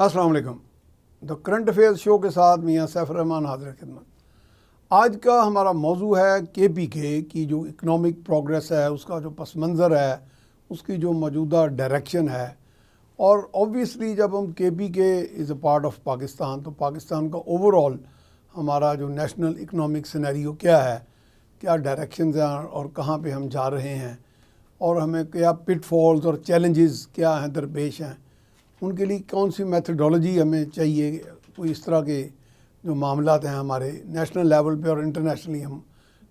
السلام علیکم. The current affairs شو کے ساتھ میاں سیف الرحمان حاضر خدمت. آج کا ہمارا موضوع ہے کے پی کے کی جو اکنامک پروگریس ہے, اس کا جو پس منظر ہے, اس کی جو موجودہ ڈائریکشن ہے. اور اوبویسلی جب ہم کے پی کے از اے پارٹ آف پاکستان, تو پاکستان کا اوور آل ہمارا جو نیشنل اکنامک سینیریو کیا ہے, کیا ڈائریکشنز ہیں اور کہاں پہ ہم جا رہے ہیں, اور ہمیں کیا پٹ فالز اور چیلنجز کیا ہیں درپیش ہیں, ان کے لیے کون سی میتھڈولوجی ہمیں چاہیے. کوئی اس طرح کے جو معاملات ہیں ہمارے نیشنل لیول پہ اور انٹرنیشنلی ہم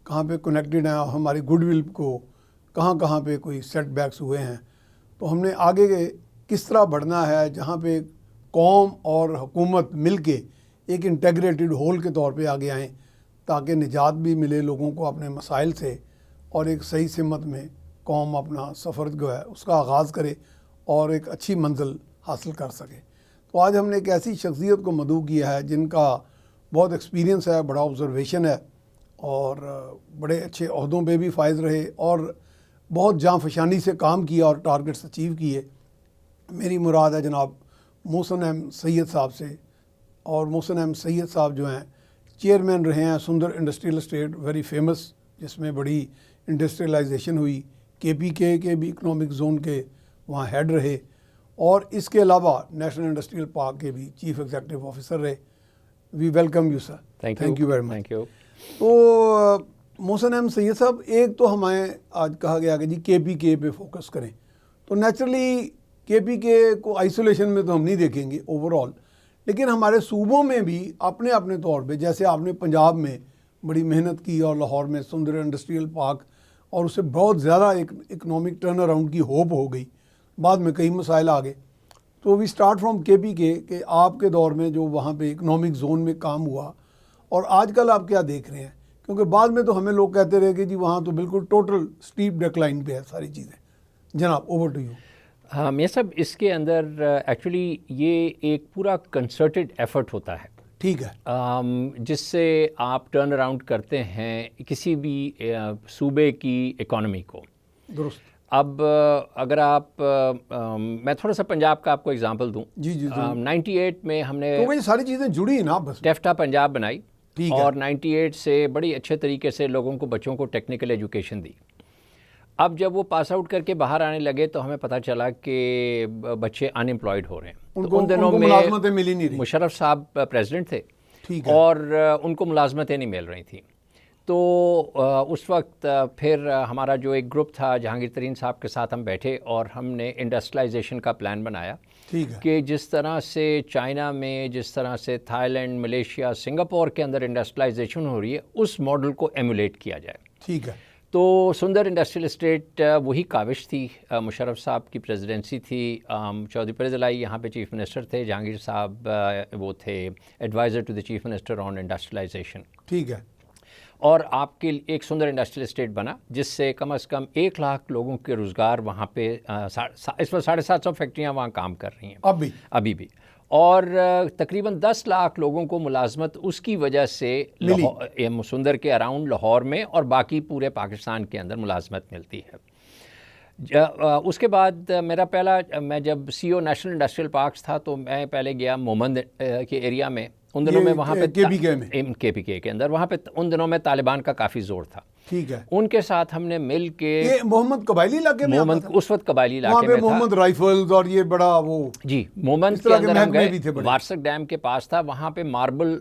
کہاں پہ کنیکٹڈ ہیں, اور ہماری گڈ ول کو کہاں پہ کوئی سیٹ بیکس ہوئے ہیں. تو ہم نے آگے کس طرح بڑھنا ہے, جہاں پہ قوم اور حکومت مل کے ایک انٹیگریٹڈ ہول کے طور پہ آگے آئیں, تاکہ نجات بھی ملے لوگوں کو اپنے مسائل سے, اور ایک صحیح سمت میں قوم اپنا سفر جو ہے اس کا آغاز کرے اور ایک اچھی منزل حاصل کر سکے. تو آج ہم نے ایک ایسی شخصیت کو مدعو کیا ہے جن کا بہت ایکسپیرینس ہے, بڑا آبزرویشن ہے, اور بڑے اچھے عہدوں پہ بھی فائز رہے, اور بہت جاں فشانی سے کام کیا اور ٹارگٹس اچیو کیے. میری مراد ہے جناب محسن احمد سید صاحب سے. اور محسن احمد سید صاحب جو ہیں چیئرمین رہے ہیں سندر انڈسٹریل اسٹیٹ, ویری فیمس, جس میں بڑی انڈسٹریلائزیشن ہوئی. کے پی کے بھی اکنامک زون کے وہاں ہیڈ رہے, اور اس کے علاوہ نیشنل انڈسٹریل پارک کے بھی چیف ایگزیکٹو آفیسر رہے. We welcome you sir. Thank you very much. تو محسن احمد سید صاحب, ایک تو ہمیں آج کہا گیا کہ جی کے پی کے پہ فوکس کریں, تو نیچرلی کے پی کے کو آئسولیشن میں تو ہم نہیں دیکھیں گے اوور آل, لیکن ہمارے صوبوں میں بھی اپنے اپنے طور پہ, جیسے آپ نے پنجاب میں بڑی محنت کی اور لاہور میں سندر انڈسٹریل پارک, اور اس سے بہت زیادہ ایک اکنامک ٹرن اراؤنڈ کی ہوپ ہو گئی. بعد میں کئی مسائل آ گئے. تو وی سٹارٹ فرام کے پی کے کہ آپ کے دور میں جو وہاں پہ اکنامک زون میں کام ہوا, اور آج کل آپ کیا دیکھ رہے ہیں, کیونکہ بعد میں تو ہمیں لوگ کہتے رہے کہ جی وہاں تو بالکل ٹوٹل سٹیپ ڈیکلائن پہ ہے ساری چیزیں. جناب اوور ٹو یو. ہاں میاں صاحب, اس کے اندر ایکچولی یہ ایک پورا کنسرٹڈ ایفرٹ ہوتا ہے. ٹھیک ہے. جس سے آپ ٹرن اراؤنڈ کرتے ہیں کسی بھی صوبے کی اکانومی کو. درست. اب اگر آپ میں تھوڑا سا پنجاب کا آپ کو اگزامپل دوں. جی 98 میں ہم نے یہ ساری چیزیں جڑی ہیں نا بس. ٹیفٹا پنجاب بنائی, اور 98 سے بڑی اچھے طریقے سے لوگوں کو, بچوں کو ٹیکنیکل ایجوکیشن دی. اب جب وہ پاس آؤٹ کر کے باہر آنے لگے تو ہمیں پتہ چلا کہ بچے ان امپلائڈ ہو رہے ہیں. ان دنوں میں مشرف صاحب پریزیڈنٹ تھے, اور ان کو ملازمتیں نہیں مل رہی تھیں. تو اس وقت پھر ہمارا جو ایک گروپ تھا, جہانگیر ترین صاحب کے ساتھ ہم بیٹھے, اور ہم نے انڈسٹریلائزیشن کا پلان بنایا کہ جس طرح سے چائنا میں, جس طرح سے تھائی لینڈ, ملیشیا, سنگاپور کے اندر انڈسٹریلائزیشن ہو رہی ہے, اس ماڈل کو ایمولیٹ کیا جائے. ٹھیک ہے. تو سندر انڈسٹریل اسٹیٹ وہی کاوش تھی. مشرف صاحب کی پریزیڈنسی تھی, چودھری پرز الائی یہاں پہ چیف منسٹر تھے, جہانگیر صاحب وہ تھے advisor to the chief minister on industrialisation. ٹھیک ہے. اور آپ کے ایک سندر انڈسٹریل اسٹیٹ بنا, جس سے کم از کم 1 لاکھ لوگوں کے روزگار وہاں پہ, اس وقت 750 فیکٹریاں وہاں کام کر رہی ہیں ابھی بھی, اور تقریباً 10 لاکھ لوگوں کو ملازمت اس کی وجہ سے سندر کے اراؤنڈ لاہور میں اور باقی پورے پاکستان کے اندر ملازمت ملتی ہے. اس کے بعد میں جب سی او نیشنل انڈسٹریل پارکس تھا, تو میں پہلے گیا مومند کے ایریا میں. ان دنوں میں وہاں پہ کے پی کے اندر, وہاں پہ ان دنوں میں طالبان کا کافی زور تھا. ٹھیک ہے. ان کے ساتھ ہم نے مل کے, محمد قبائلی علاقے میں, محمد اس وقت قبائلی علاقے میں تھا, محمد رائفلز, اور یہ بڑا وہ جی محمد کے اندر ہم گئے. وارسک ڈیم کے پاس تھا, وہاں پہ ماربل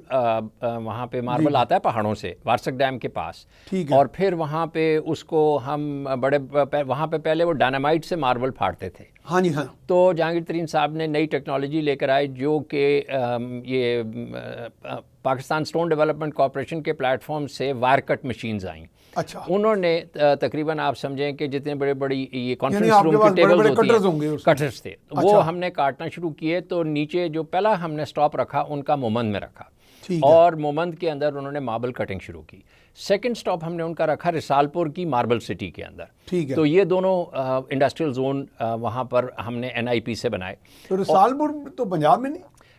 آتا ہے پہاڑوں سے, وارسک ڈیم کے پاس. اور پھر وہاں پہ اس کو ہم وہاں پہ پہلے وہ ڈائنامائٹ سے ماربل پھاڑتے تھے. ہاں جی ہاں. تو جہانگیر ترین صاحب نے نئی ٹیکنالوجی لے کر آئے, جو کہ یہ پاکستان سٹون ڈیولپمنٹ کارپوریشن کے پلیٹ فارم سے وائر کٹ مشینز آئیں. اچھا. انہوں نے تقریباً آپ سمجھیں کہ جتنے بڑی یہ کانفرنس روم کے ٹیبلز ہوتی ہیں, کٹرز تھے, وہ ہم نے کاٹنا شروع کیے. تو نیچے جو پہلا ہم نے سٹاپ رکھا ان کا مومند میں رکھا, اور مومند کے اندر انہوں نے ماربل کٹنگ شروع کی. سیکنڈ سٹاپ ہم نے ان کا رکھا رسالپور کی ماربل سٹی کے اندر. تو یہ دونوں انڈسٹریل زون وہاں پر ہم نے NIP سے بنائے. تو رسالپور تو پنجاب میں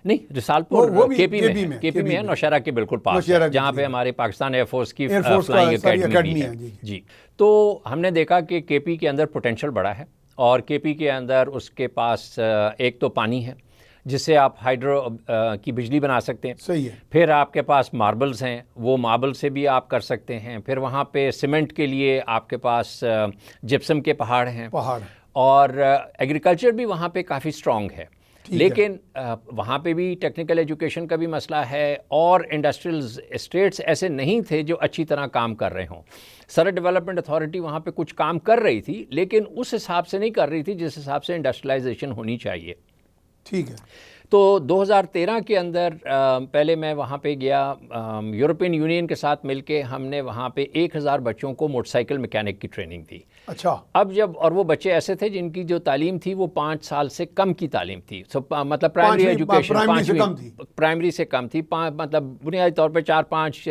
نہیں, رسالپور کے پی میں ہے, نوشہرہ کے بالکل پاس, جہاں پہ ہمارے پاکستان ایئر فورس کی فلائنگ اکیڈمی ہے. جی. تو ہم نے دیکھا کہ کے پی کے اندر پوٹینشیل بڑا ہے, اور کے پی کے اندر اس کے پاس ایک تو پانی ہے, جس سے آپ ہائیڈرو کی بجلی بنا سکتے ہیں. صحیح ہے. پھر آپ کے پاس ماربلز ہیں, وہ ماربل سے بھی آپ کر سکتے ہیں. پھر وہاں پہ سیمنٹ کے لیے آپ کے پاس جپسم کے پہاڑ ہیں, اور ایگریکلچر بھی وہاں پہ کافی اسٹرانگ ہے. لیکن وہاں پہ بھی ٹیکنیکل ایجوکیشن کا بھی مسئلہ ہے, اور انڈسٹریل اسٹیٹس ایسے نہیں تھے جو اچھی طرح کام کر رہے ہوں. سرحد ڈیولپمنٹ اتھارٹی وہاں پہ کچھ کام کر رہی تھی, لیکن اس حساب سے نہیں کر رہی تھی جس حساب سے انڈسٹریلائزیشن ہونی چاہیے. ٹھیک ہے. تو 2013 کے اندر پہلے میں وہاں پہ گیا, یورپین یونین کے ساتھ مل کے ہم نے وہاں پہ 1000 بچوں کو موٹر سائیکل میکینک کی ٹریننگ دی. اچھا. اب جب, اور وہ بچے ایسے تھے جن کی جو تعلیم تھی وہ 5 سال سے کم کی تعلیم تھی, مطلب پرائمری ایجوکیشن پرائمری سے کم تھی, مطلب بنیادی طور پہ 4-5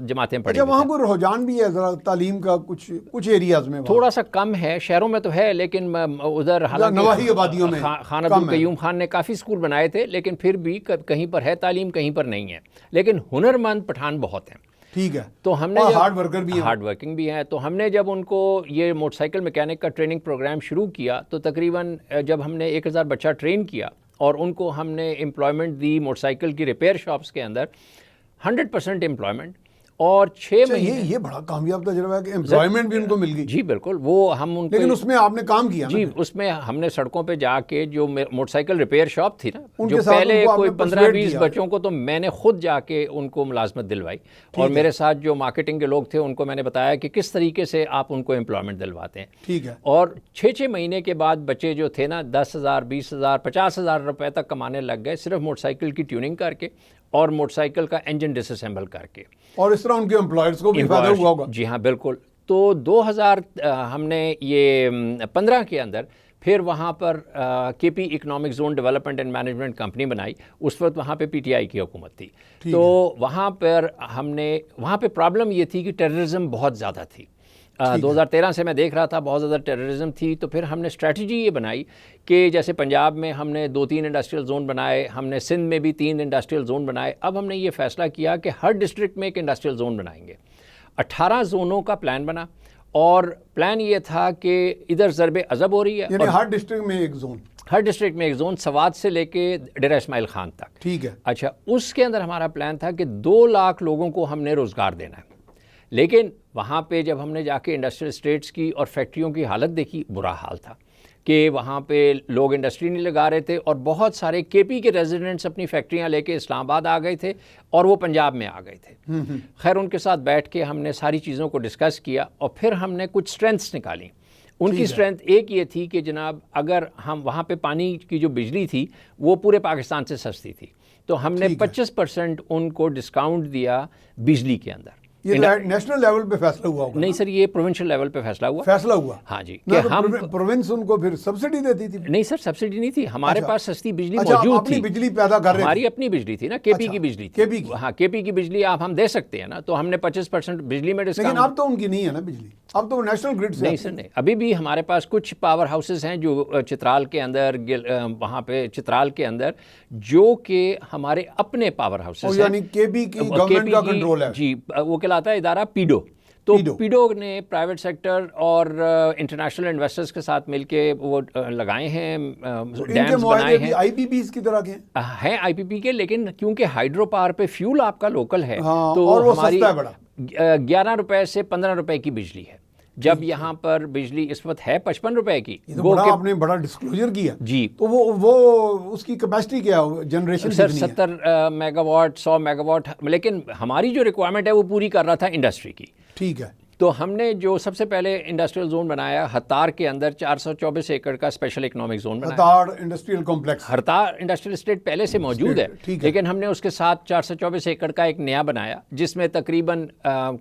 جماعتیں پڑھی. اچھا, وہاں کوئی رجحان بھی ہے ذرا تعلیم کا کچھ ایریاز میں؟ تھوڑا سا کم ہے, شہروں میں تو ہے, لیکن ادھر نواحی آبادیوں میں خان عبدالقیوم خان نے کافی اسکول بنائے تھے, لیکن پھر بھی کہیں پر ہے تعلیم, کہیں پر نہیں ہے. لیکن ہنرمند پٹھان بہت ہیں. ٹھیک ہے. تو ہم نے ہارڈ ورکر بھی ہیں. ہارڈ ورکنگ بھی ہیں. تو ہم نے جب ان کو یہ موٹر سائیکل میکینک کا ٹریننگ پروگرام شروع کیا, تو تقریباً جب ہم نے 1000 بچہ ٹرین کیا اور ان کو ہم نے امپلائمنٹ دی موٹر سائیکل کی ریپیئر شاپس کے اندر, 100% امپلائمنٹ, اور 6 مہینے. یہ بڑا کامیاب تجربہ ہے کہ امپلائمنٹ بھی ان کو مل گئی. جی بالکل, وہ ہم ان کو, لیکن اس میں آپ نے کام کیا. جی, اس میں ہم نے سڑکوں پہ جا کے جو موٹر سائیکل ریپیئر شاپ تھی نا, جو پہلے کوئی 15-20 بچوں کو تو میں نے خود جا کے ان کو ملازمت دلوائی, اور میرے ساتھ جو مارکیٹنگ کے لوگ تھے ان کو میں نے بتایا کہ کس طریقے سے آپ ان کو امپلائمنٹ دلواتے ہیں. ٹھیک ہے. اور 6 مہینے کے بعد بچے جو تھے نا 10,000 20,000 50,000 روپے تک کمانے لگ گئے, صرف موٹر سائیکل کی ٹیوننگ کر کے اور موٹر سائیکل کا انجن ڈس اسمبل کر کے. اور اس طرح ان کے امپلائرز کو بھی فائدہ ہوا ہوگا. جی ہاں بالکل. تو 2000 ہم نے یہ 15 کے اندر پھر وہاں پر کے KP economic zone development and management company بنائی. اس وقت وہاں پہ پی ٹی آئی کی حکومت تھی. تو وہاں پر وہاں پہ پرابلم یہ تھی کہ ٹیررزم بہت زیادہ تھی. 2013 سے میں دیکھ رہا تھا بہت زیادہ ٹیررزم تھی. تو پھر ہم نے اسٹریٹجی یہ بنائی کہ جیسے پنجاب میں ہم نے 2-3 انڈسٹریل زون بنائے, ہم نے سندھ میں بھی 3 انڈسٹریل زون بنائے. اب ہم نے یہ فیصلہ کیا کہ ہر ڈسٹرکٹ میں ایک انڈسٹریل زون بنائیں گے. 18 زونوں کا پلان بنا, اور پلان یہ تھا کہ ادھر ضرب عضب ہو رہی ہے, یعنی ہر ڈسٹرکٹ میں ایک زون, ہر ڈسٹرکٹ میں ایک زون, سوات سے لے کے ڈیرہ اسماعیل خان تک. ٹھیک ہے. اچھا, اس کے اندر ہمارا پلان تھا کہ 2 لاکھ لوگوں کو ہم نے روزگار دینا ہے. لیکن وہاں پہ جب ہم نے جا کے انڈسٹریل اسٹیٹس کی اور فیکٹریوں کی حالت دیکھی, برا حال تھا کہ وہاں پہ لوگ انڈسٹری نہیں لگا رہے تھے, اور بہت سارے کے پی کے ریزیڈنٹس اپنی فیکٹریاں لے کے اسلام آباد آ گئے تھے اور وہ پنجاب میں آ گئے تھے. خیر, ان کے ساتھ بیٹھ کے ہم نے ساری چیزوں کو ڈسکس کیا, اور پھر ہم نے کچھ اسٹرینتھس نکالی. ان کی اسٹرینتھ ایک یہ تھی کہ جناب اگر ہم وہاں پہ پانی کی جو بجلی تھی وہ پورے پاکستان سے سستی تھی, تو ہم نے 25% ان کو ڈسکاؤنٹ دیا بجلی کے اندر. یہ نیشنل لیول پہ فیصلہ ہوا ہوگا؟ نہیں سر, یہ پروونشل لیول پہ فیصلہ ہوا. ہاں جی, کہ ہم پروونس ان کو پھر سبسڈی دیتی تھی. نہیں سر, سبسڈی نہیں تھی, ہمارے پاس سستی بجلی موجود تھی. بجلی پیدا کر رہے, ہماری اپنی بجلی تھی نا, کے پی کی بجلی تھی. ہاں, کے پی کی بجلی ہم دے سکتے ہیں نا, تو ہم نے 25% بجلی میں ڈسکاؤنٹ. لیکن اب تو ان کی نہیں ہے نا بجلی, اب تو نیشنل گریڈ سے. نہیں سر نہیں, ابھی بھی ہمارے پاس کچھ پاور ہاؤسز ہیں جو چترال کے اندر, وہاں پہ چترال کے اندر, جو کہ ہمارے اپنے پاور ہاؤسز ہیں, یعنی کے پی کی گورنمنٹ کا کنٹرول ہے. جی, وہ کہلاتا ہے ادارہ پیڈو. تو پیڈو نے پرائیویٹ سیکٹر اور انٹرنیشنل انویسٹرز کے ساتھ مل کے وہ لگائے ہیں, ڈیمز بنائے ہیں. آئی پی پیز کی طرح کے ہیں آئی پی پی کے, لیکن کیونکہ ہائیڈرو پاور پہ فیول آپ کا لوکل ہے, تو ہماری 11 روپے سے 15 روپے کی بجلی ہے. جب یہاں پر بجلی اس وقت ہے 55 روپے کی. آپ نے بڑا ڈسکلوجر کیا. جی, تو وہ اس کی کیپیسٹی کیا ہے generation? Sir 70 mega what 100 mega what, لیکن ہماری جو ریکوائرمنٹ ہے وہ پوری کر رہا تھا انڈسٹری کی. ٹھیک ہے. تو ہم نے جو سب سے پہلے انڈسٹریل زون بنایا ہتار کے اندر, 424 ایکڑ کا اسپیشل اکنامک زون بنایا. ہتار انڈسٹریل کمپلیکس, ہتار انڈسٹریل اسٹیٹ پہلے سے موجود ہے, لیکن ہم نے اس کے ساتھ 424 ایکڑ کا ایک نیا بنایا, جس میں تقریباً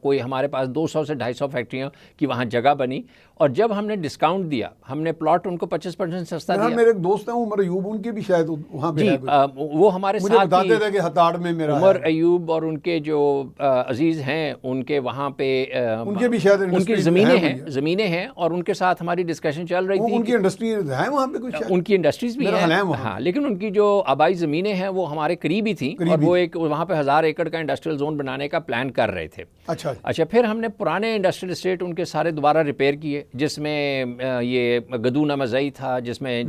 کوئی ہمارے پاس 200 سے 250 فیکٹریوں کی وہاں جگہ بنی. اور جب ہم نے ڈسکاؤنٹ دیا, ہم نے پلاٹ ان کو 25% سستا دیا. میرے ایک دوست ہیں عمر ایوب, ان کے بھی شاید وہاں پہ, جی وہ ہمارے ساتھ بتاتے تھے کہ ہتار میں میرا عمر ایوب اور ان کے جو عزیز ہیں ان کے وہاں پہ ان کے بھی شاید ان کی زمینیں ہیں اور ان کے ساتھ ہماری ڈسکشن چل رہی تھی. ان کی انڈسٹریز ہیں وہاں پہ کچھ؟ ان کی انڈسٹریز بھی ہیں ہاں, لیکن ان کی جو آبائی زمینیں ہیں وہ ہمارے قریب ہی تھیں, اور وہ ایک وہاں پہ 1000 ایکڑ کا انڈسٹریل زون بنانے کا پلان کر رہے تھے. اچھا پھر ہم نے پرانے انڈسٹریل اسٹیٹ ان کے سارے دوبارہ ریپیئر کیے, جس میں یہ گدون امزئی تھا, جس میں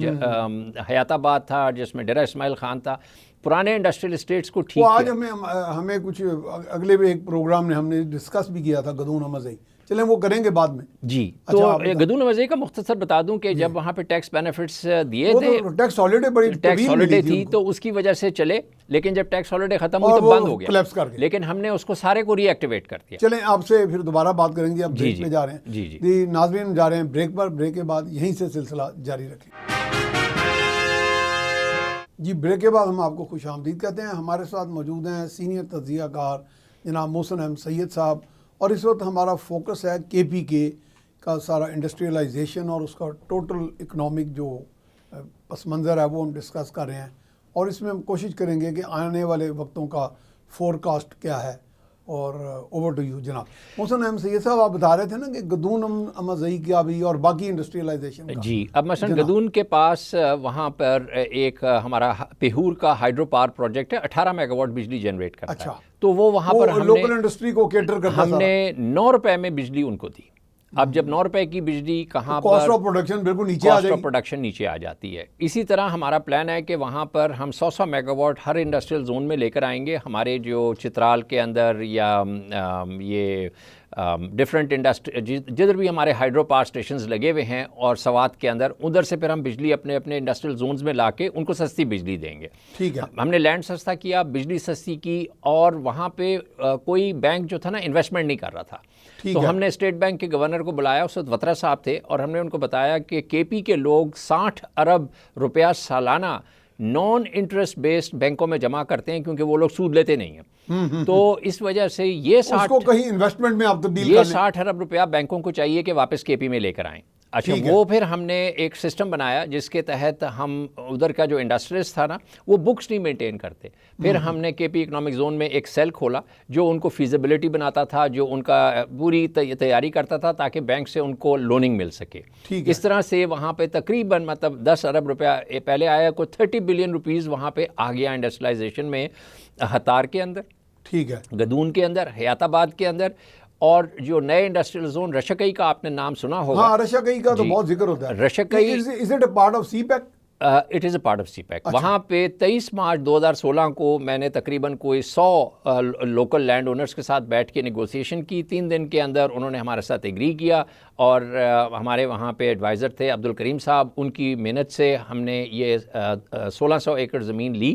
حیات آباد تھا, جس میں ڈیرہ اسماعیل خان تھا. پرانے انڈسٹریل اسٹیٹس کو ٹھیک آج ہمیں کچھ اگلے ایک پروگرام نے ہم نے ڈسکس بھی کیا تھا گدون امزئی, چلیں وہ کریں گے بعد میں. جی تو گدون امزئی کا مختصر بتا دوں کہ جب وہاں پہ ٹیکس بینیفٹس دیے تھے, ٹیکس ہالیڈے تھی تو اس کی وجہ سے چلے, لیکن جب ٹیکس ہالیڈے ختم ہوئی تو بند ہو گیا, لیکن ہم نے اس کو سارے کو ری ایکٹیویٹ کر دیا. چلیں آپ سے پھر دوبارہ بات کریں گے, اب بریک پہ جا رہے ہیں. جی ناظرین جا رہے ہیں بریک پر, بریک کے بعد یہیں سے سلسلہ جاری رکھیں. جی بریک کے بعد ہم آپ کو خوش آمدید کہتے ہیں. ہمارے ساتھ موجود ہیں سینئر تجزیہ کار جناب محسن احمد سید صاحب, اور اس وقت ہمارا فوکس ہے کے پی کے کا سارا انڈسٹریلائزیشن اور اس کا ٹوٹل اکنامک جو پس منظر ہے وہ ہم ڈسکس کر رہے ہیں, اور اس میں ہم کوشش کریں گے کہ آنے والے وقتوں کا فور کاسٹ کیا ہے. اور اوور ٹو یو جناب محسن احمد سید صاحب, آپ بتا رہے تھے نا کہ گدون امزئی کا بھی اور باقی انڈسٹریلائزیشن کا. جی اب مثلا گدون کے پاس وہاں پر ایک ہمارا پیہور کا ہائیڈرو پاور پروجیکٹ ہے, 18 میگا واٹ بجلی جنریٹ کرتا ہے. اچھا, تو وہ وہاں پر لوکل انڈسٹری کو کیٹر کرتا ہے. ہم نے 9 روپے میں بجلی ان کو دی. اب جب 9 روپے کی بجلی کہاں پر کاسٹ آف پروڈکشن بالکل نیچے آ جائے گی, کاسٹ آف پروڈکشن نیچے آ جاتی ہے. اسی طرح ہمارا پلان ہے کہ وہاں پر ہم 100 mega what Hare industrial zone میں لے کر آئیں گے. ہمارے جو چترال کے اندر یا یہ ڈفرینٹ انڈسٹری جدھر بھی ہمارے ہائیڈرو پاور اسٹیشنز لگے ہوئے ہیں اور سوات کے اندر, ادھر سے پھر ہم بجلی اپنے انڈسٹریل زونز میں لا کے ان کو سستی بجلی دیں گے. ٹھیک ہے, ہم نے لینڈ سستا کیا, بجلی سستی کی, اور وہاں پہ کوئی بینک جو تھا نا انویسٹمنٹ نہیں کر رہا تھا. تو ہم نے اسٹیٹ بینک کے گورنر کو بلایا, اس وقت وترا صاحب تھے, اور ہم نے ان کو بتایا کہ کے پی کے لوگ 60 ارب روپیہ سالانہ نان انٹرسٹ بیسڈ بینکوں میں جمع کرتے ہیں, کیونکہ وہ لوگ سود لیتے نہیں ہیں. تو اس وجہ سے یہ 60 ارب روپیہ بینکوں کو چاہیے کہ واپس کے پی میں لے کر آئیں. اچھا وہ پھر ہم نے ایک سسٹم بنایا جس کے تحت ہم ادھر کا جو انڈسٹریز تھا نا وہ بکس نہیں مینٹین کرتے. پھر ہم نے کے پی اکنامک زون میں ایک سیل کھولا جو ان کو فیزیبلٹی بناتا تھا, جو ان کا پوری تیاری کرتا تھا تاکہ بینک سے ان کو لوننگ مل سکے. اس طرح سے وہاں پہ تقریباً 10 ارب روپیہ پہلے آیا, کوئی 30 بلین روپیز وہاں پہ آ گیا انڈسٹریلائزیشن میں, ہتار کے اندر, ٹھیک ہے, گدون کے اندر, حیات آباد کے اندر. اور جو نئے انڈسٹریل زون رشکئی کا آپ نے نام سنا ہوگا. ہاں رشکئی کا تو بہت ذکر ہوتا ہے. Rashakai is it a part of CPEC? It is a part of CPEC. وہاں پہ 23 مارچ 2016 کو میں نے تقریباً کوئی 100 لوکل لینڈ اونرز کے ساتھ بیٹھ کے نیگوسیشن کی. 3 دن کے اندر انہوں نے ہمارے ساتھ ایگری کیا, اور ہمارے وہاں پہ ایڈوائزر تھے عبد الکریم صاحب, ان کی محنت سے ہم نے یہ 1600 ایکڑ زمین لی.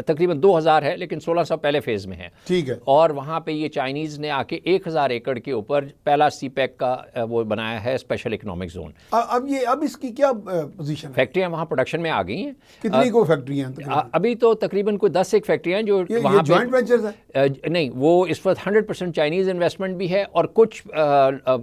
تقریباً 2000 ہے لیکن 1600 پہلے فیز میں ہے. ٹھیک ہے, اور وہاں پہ یہ چائنیز نے آ کے 1000 ایکڑ کے اوپر پہلا سی پیک کا وہ بنایا ہے اسپیشل اکنامک زون. اب اس کی کیا پوزیشن ہے؟ فیکٹریاں وہاں پروڈکشن میں آ گئی ہیں. کتنی کو فیکٹریاں ہیں؟ ابھی تو تقریباً کوئی 10 ایک فیکٹریاں جو وہاں پہ جوائنٹ وینچرز ہیں. نہیں, وہ اس وقت 100% چائنیز انویسٹمنٹ بھی ہے اور کچھ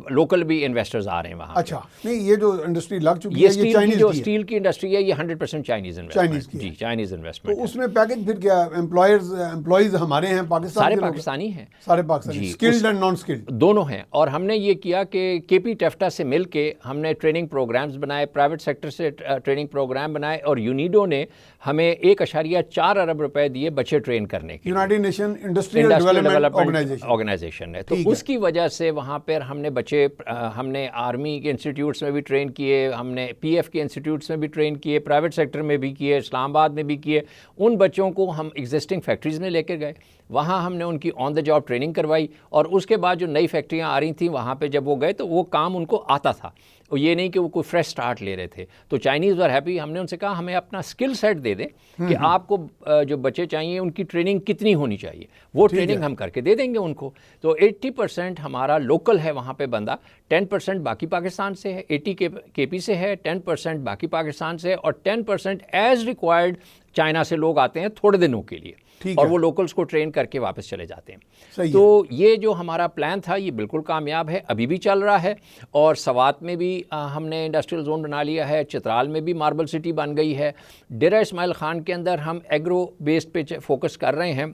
لوکل بھی انویسٹرز آ رہے ہیں وہاں. اچھا, نہیں یہ جو انڈسٹری لگ چکی ہے یہ چائنیز جو اسٹیل کی انڈسٹری ہے یہ 100% چائنیز انویسٹمنٹ. جی چائنیز انویسٹمنٹ. تو اس میں پیکج پھر کیا امپلائیز ہمارے ہیں پاکستان سارے پاکستانی ہیں, سارے Pakistani, skilled and non skilled دونوں ہیں. اور ہم نے یہ کیا کہ کے پی ٹیفٹا سے مل کے ہم نے ٹریننگ پروگرامز بنائے, پرائیویٹ سیکٹر سے ٹریننگ پروگرام بنائے, اور یونیڈو نے ہمیں 1.4 ارب روپے دیے بچے ٹرین کرنے کے. United Nation Industrial Development Organization ہے. تو اس کی وجہ سے وہاں پر ہم نے بچے, ہم نے آرمی کے انسٹیٹیوٹس میں بھی ٹرین کیے, ہم نے پی ایف کے انسٹیٹیوٹس میں بھی ٹرین کیے, پرائیویٹ سیکٹر میں بھی کیے, اسلام آباد میں بھی کیے. ان بچوں کو ہم ایگزسٹنگ فیکٹریز میں لے کر گئے, وہاں ہم نے ان کی آن دا جاب ٹریننگ کروائی, اور اس کے بعد جو نئی فیکٹریاں آ رہی تھیں وہاں پہ جب وہ گئے تو وہ کام ان کو آتا تھا, اور یہ نہیں کہ وہ کوئی فریش سٹارٹ لے رہے تھے. تو چائنیز ور ہیپی. ہم نے ان سے کہا ہمیں اپنا اسکل سیٹ دے دیں کہ آپ کو جو بچے چاہیے ان کی ٹریننگ کتنی ہونی چاہیے, وہ ٹریننگ ہم کر کے دے دیں گے ان کو. تو 80% ہمارا لوکل ہے وہاں پہ بندہ, 10% باقی پاکستان سے ہے, 80 کے پی سے ہے, 10% باقی پاکستان سے, اور 10% ایز ریکوائرڈ چائنا سے لوگ آتے ہیں تھوڑے دنوں کے لیے, اور وہ لوکلز کو ٹرین کر کے واپس چلے جاتے ہیں. تو یہ جو ہمارا پلان تھا یہ بالکل کامیاب ہے, ابھی بھی چل رہا ہے. اور سوات میں بھی ہم نے انڈسٹریل زون بنا لیا ہے, چترال میں بھی ماربل سٹی بن گئی ہے, ڈیرہ اسماعیل خان کے اندر ہم ایگرو بیسڈ پہ فوکس کر رہے ہیں.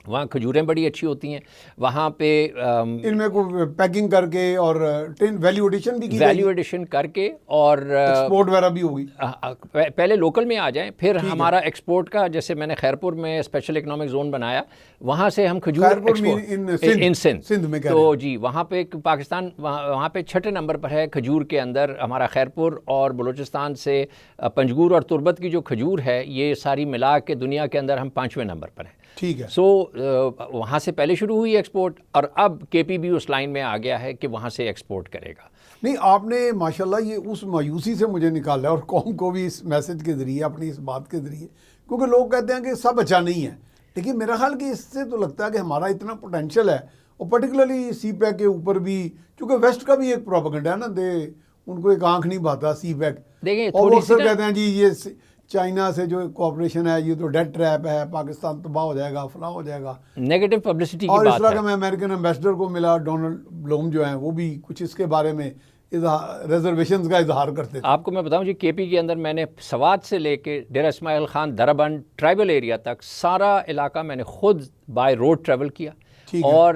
وہاں کھجوریں بڑی اچھی ہوتی ہیں. وہاں پہ ان میں کوئی پیکنگ کر کے اور ویلیو ایڈیشن بھی کی ویلیو ایڈیشن کر کے اور ایکسپورٹ وغیرہ بھی ہوگی. پہلے لوکل میں آ جائیں, پھر ہمارا ایکسپورٹ کا, جیسے میں نے خیرپور میں اسپیشل اکنامک زون بنایا, وہاں سے ہم کھجور ان سندھ میں, تو جی وہاں پہ پاکستان وہاں پہ 6 نمبر پر ہے کھجور کے اندر ہمارا خیرپور, اور بلوچستان سے پنجگور اور تربت کی جو کھجور ہے یہ ساری ملا کے دنیا کے اندر ہم 5ویں نمبر پر ہیں. ٹھیک ہے. سو وہاں سے پہلے شروع ہوئی ایکسپورٹ, اور اب کے پی بھی اس لائن میں آ گیا ہے کہ وہاں سے ایکسپورٹ کرے گا. نہیں, آپ نے ماشاءاللہ یہ اس مایوسی سے مجھے نکالا ہے, اور قوم کو بھی اس میسج کے ذریعے, اپنی اس بات کے ذریعے, کیونکہ لوگ کہتے ہیں کہ سب اچھا نہیں ہے, لیکن میرا خیال کہ اس سے تو لگتا ہے کہ ہمارا اتنا پوٹینشیل ہے, اور پرٹیکولرلی سی پیک کے اوپر بھی, کیونکہ ویسٹ کا بھی ایک پروپیگنڈا ہے نا, ان کو ایک آنکھ نہیں بھاتا سی پیک, اور وہ اکثر کہتے ہیں جی یہ چائنا سے جو کوآپریشن ہے یہ تو ڈیڈ ٹریپ ہے, پاکستان تباہ ہو جائے گا, فلاں ہو جائے گا, نیگیٹو پبلسٹی کی اور بات ہے. اس طرح کا میں امریکن ایمبیسڈر کو ملا, ڈونلڈ بلوم جو ہیں, وہ بھی کچھ اس کے بارے میں ریزرویشنز کا اظہار کرتے تھے. آپ کو میں بتاؤں جی, کے پی کے اندر میں نے سوات سے لے کے ڈیرہ اسماعیل خان, دربند, ٹرائبل ایریا تک سارا علاقہ میں نے خود بائی روڈ ٹریول کیا, اور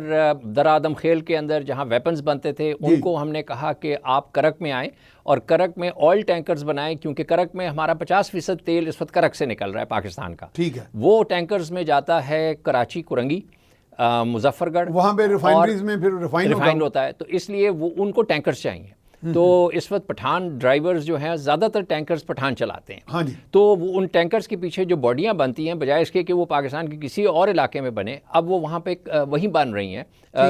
درآدم خیل کے اندر جہاں ویپنز بنتے تھے ان کو ہم نے کہا کہ آپ کرک میں آئیں اور کرک میں آئل ٹینکرز بنائیں, کیونکہ کرک میں ہمارا 50% تیل اس وقت کرک سے نکل رہا ہے پاکستان کا. ٹھیک ہے. وہ ٹینکرز میں جاتا ہے کراچی, کرنگی, مظفر گڑھ, وہاں پہ ریفائنریز میں پھر ریفائن ہوتا ہے, تو اس لیے وہ ان کو ٹینکرز چاہیے. تو اس وقت پٹھان ڈرائیورز جو ہیں زیادہ تر ٹینکرز پٹھان چلاتے ہیں. ہاں جی. تو وہ ان ٹینکرز کے پیچھے جو باڈیاں بنتی ہیں, بجائے اس کے کہ وہ پاکستان کے کسی اور علاقے میں بنے, اب وہ وہاں پہ وہیں بن رہی ہیں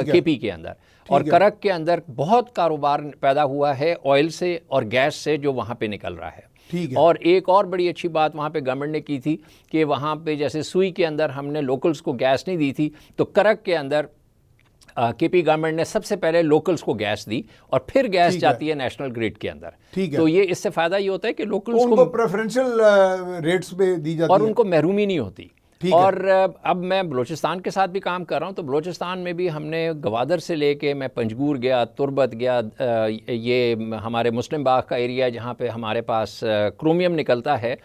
کے پی کے اندر. اور کرک کے اندر بہت کاروبار پیدا ہوا ہے آئل سے اور گیس سے جو وہاں پہ نکل رہا ہے. اور ایک اور بڑی اچھی بات وہاں پہ گورنمنٹ نے کی تھی کہ وہاں پہ جیسے سوئی کے اندر ہم نے لوکلز کو گیس نہیں دی تھی, تو کرک کے اندر کے پی گورنمنٹ نے سب سے پہلے لوکلز کو گیس دی, اور پھر گیس جاتی ہے نیشنل گریڈ کے اندر. تو یہ اس سے فائدہ یہ ہوتا ہے کہ لوکلز کو پریفرنشل ریٹس پہ دی جاتی ہے, اور ان کو محرومی نہیں ہوتی. اور اب میں بلوچستان کے ساتھ بھی کام کر رہا ہوں, تو بلوچستان میں بھی ہم نے گوادر سے لے کے میں پنجگور گیا, تربت گیا, یہ ہمارے مسلم باغ کا ایریا جہاں پہ ہمارے پاس کرومیم نکلتا ہے.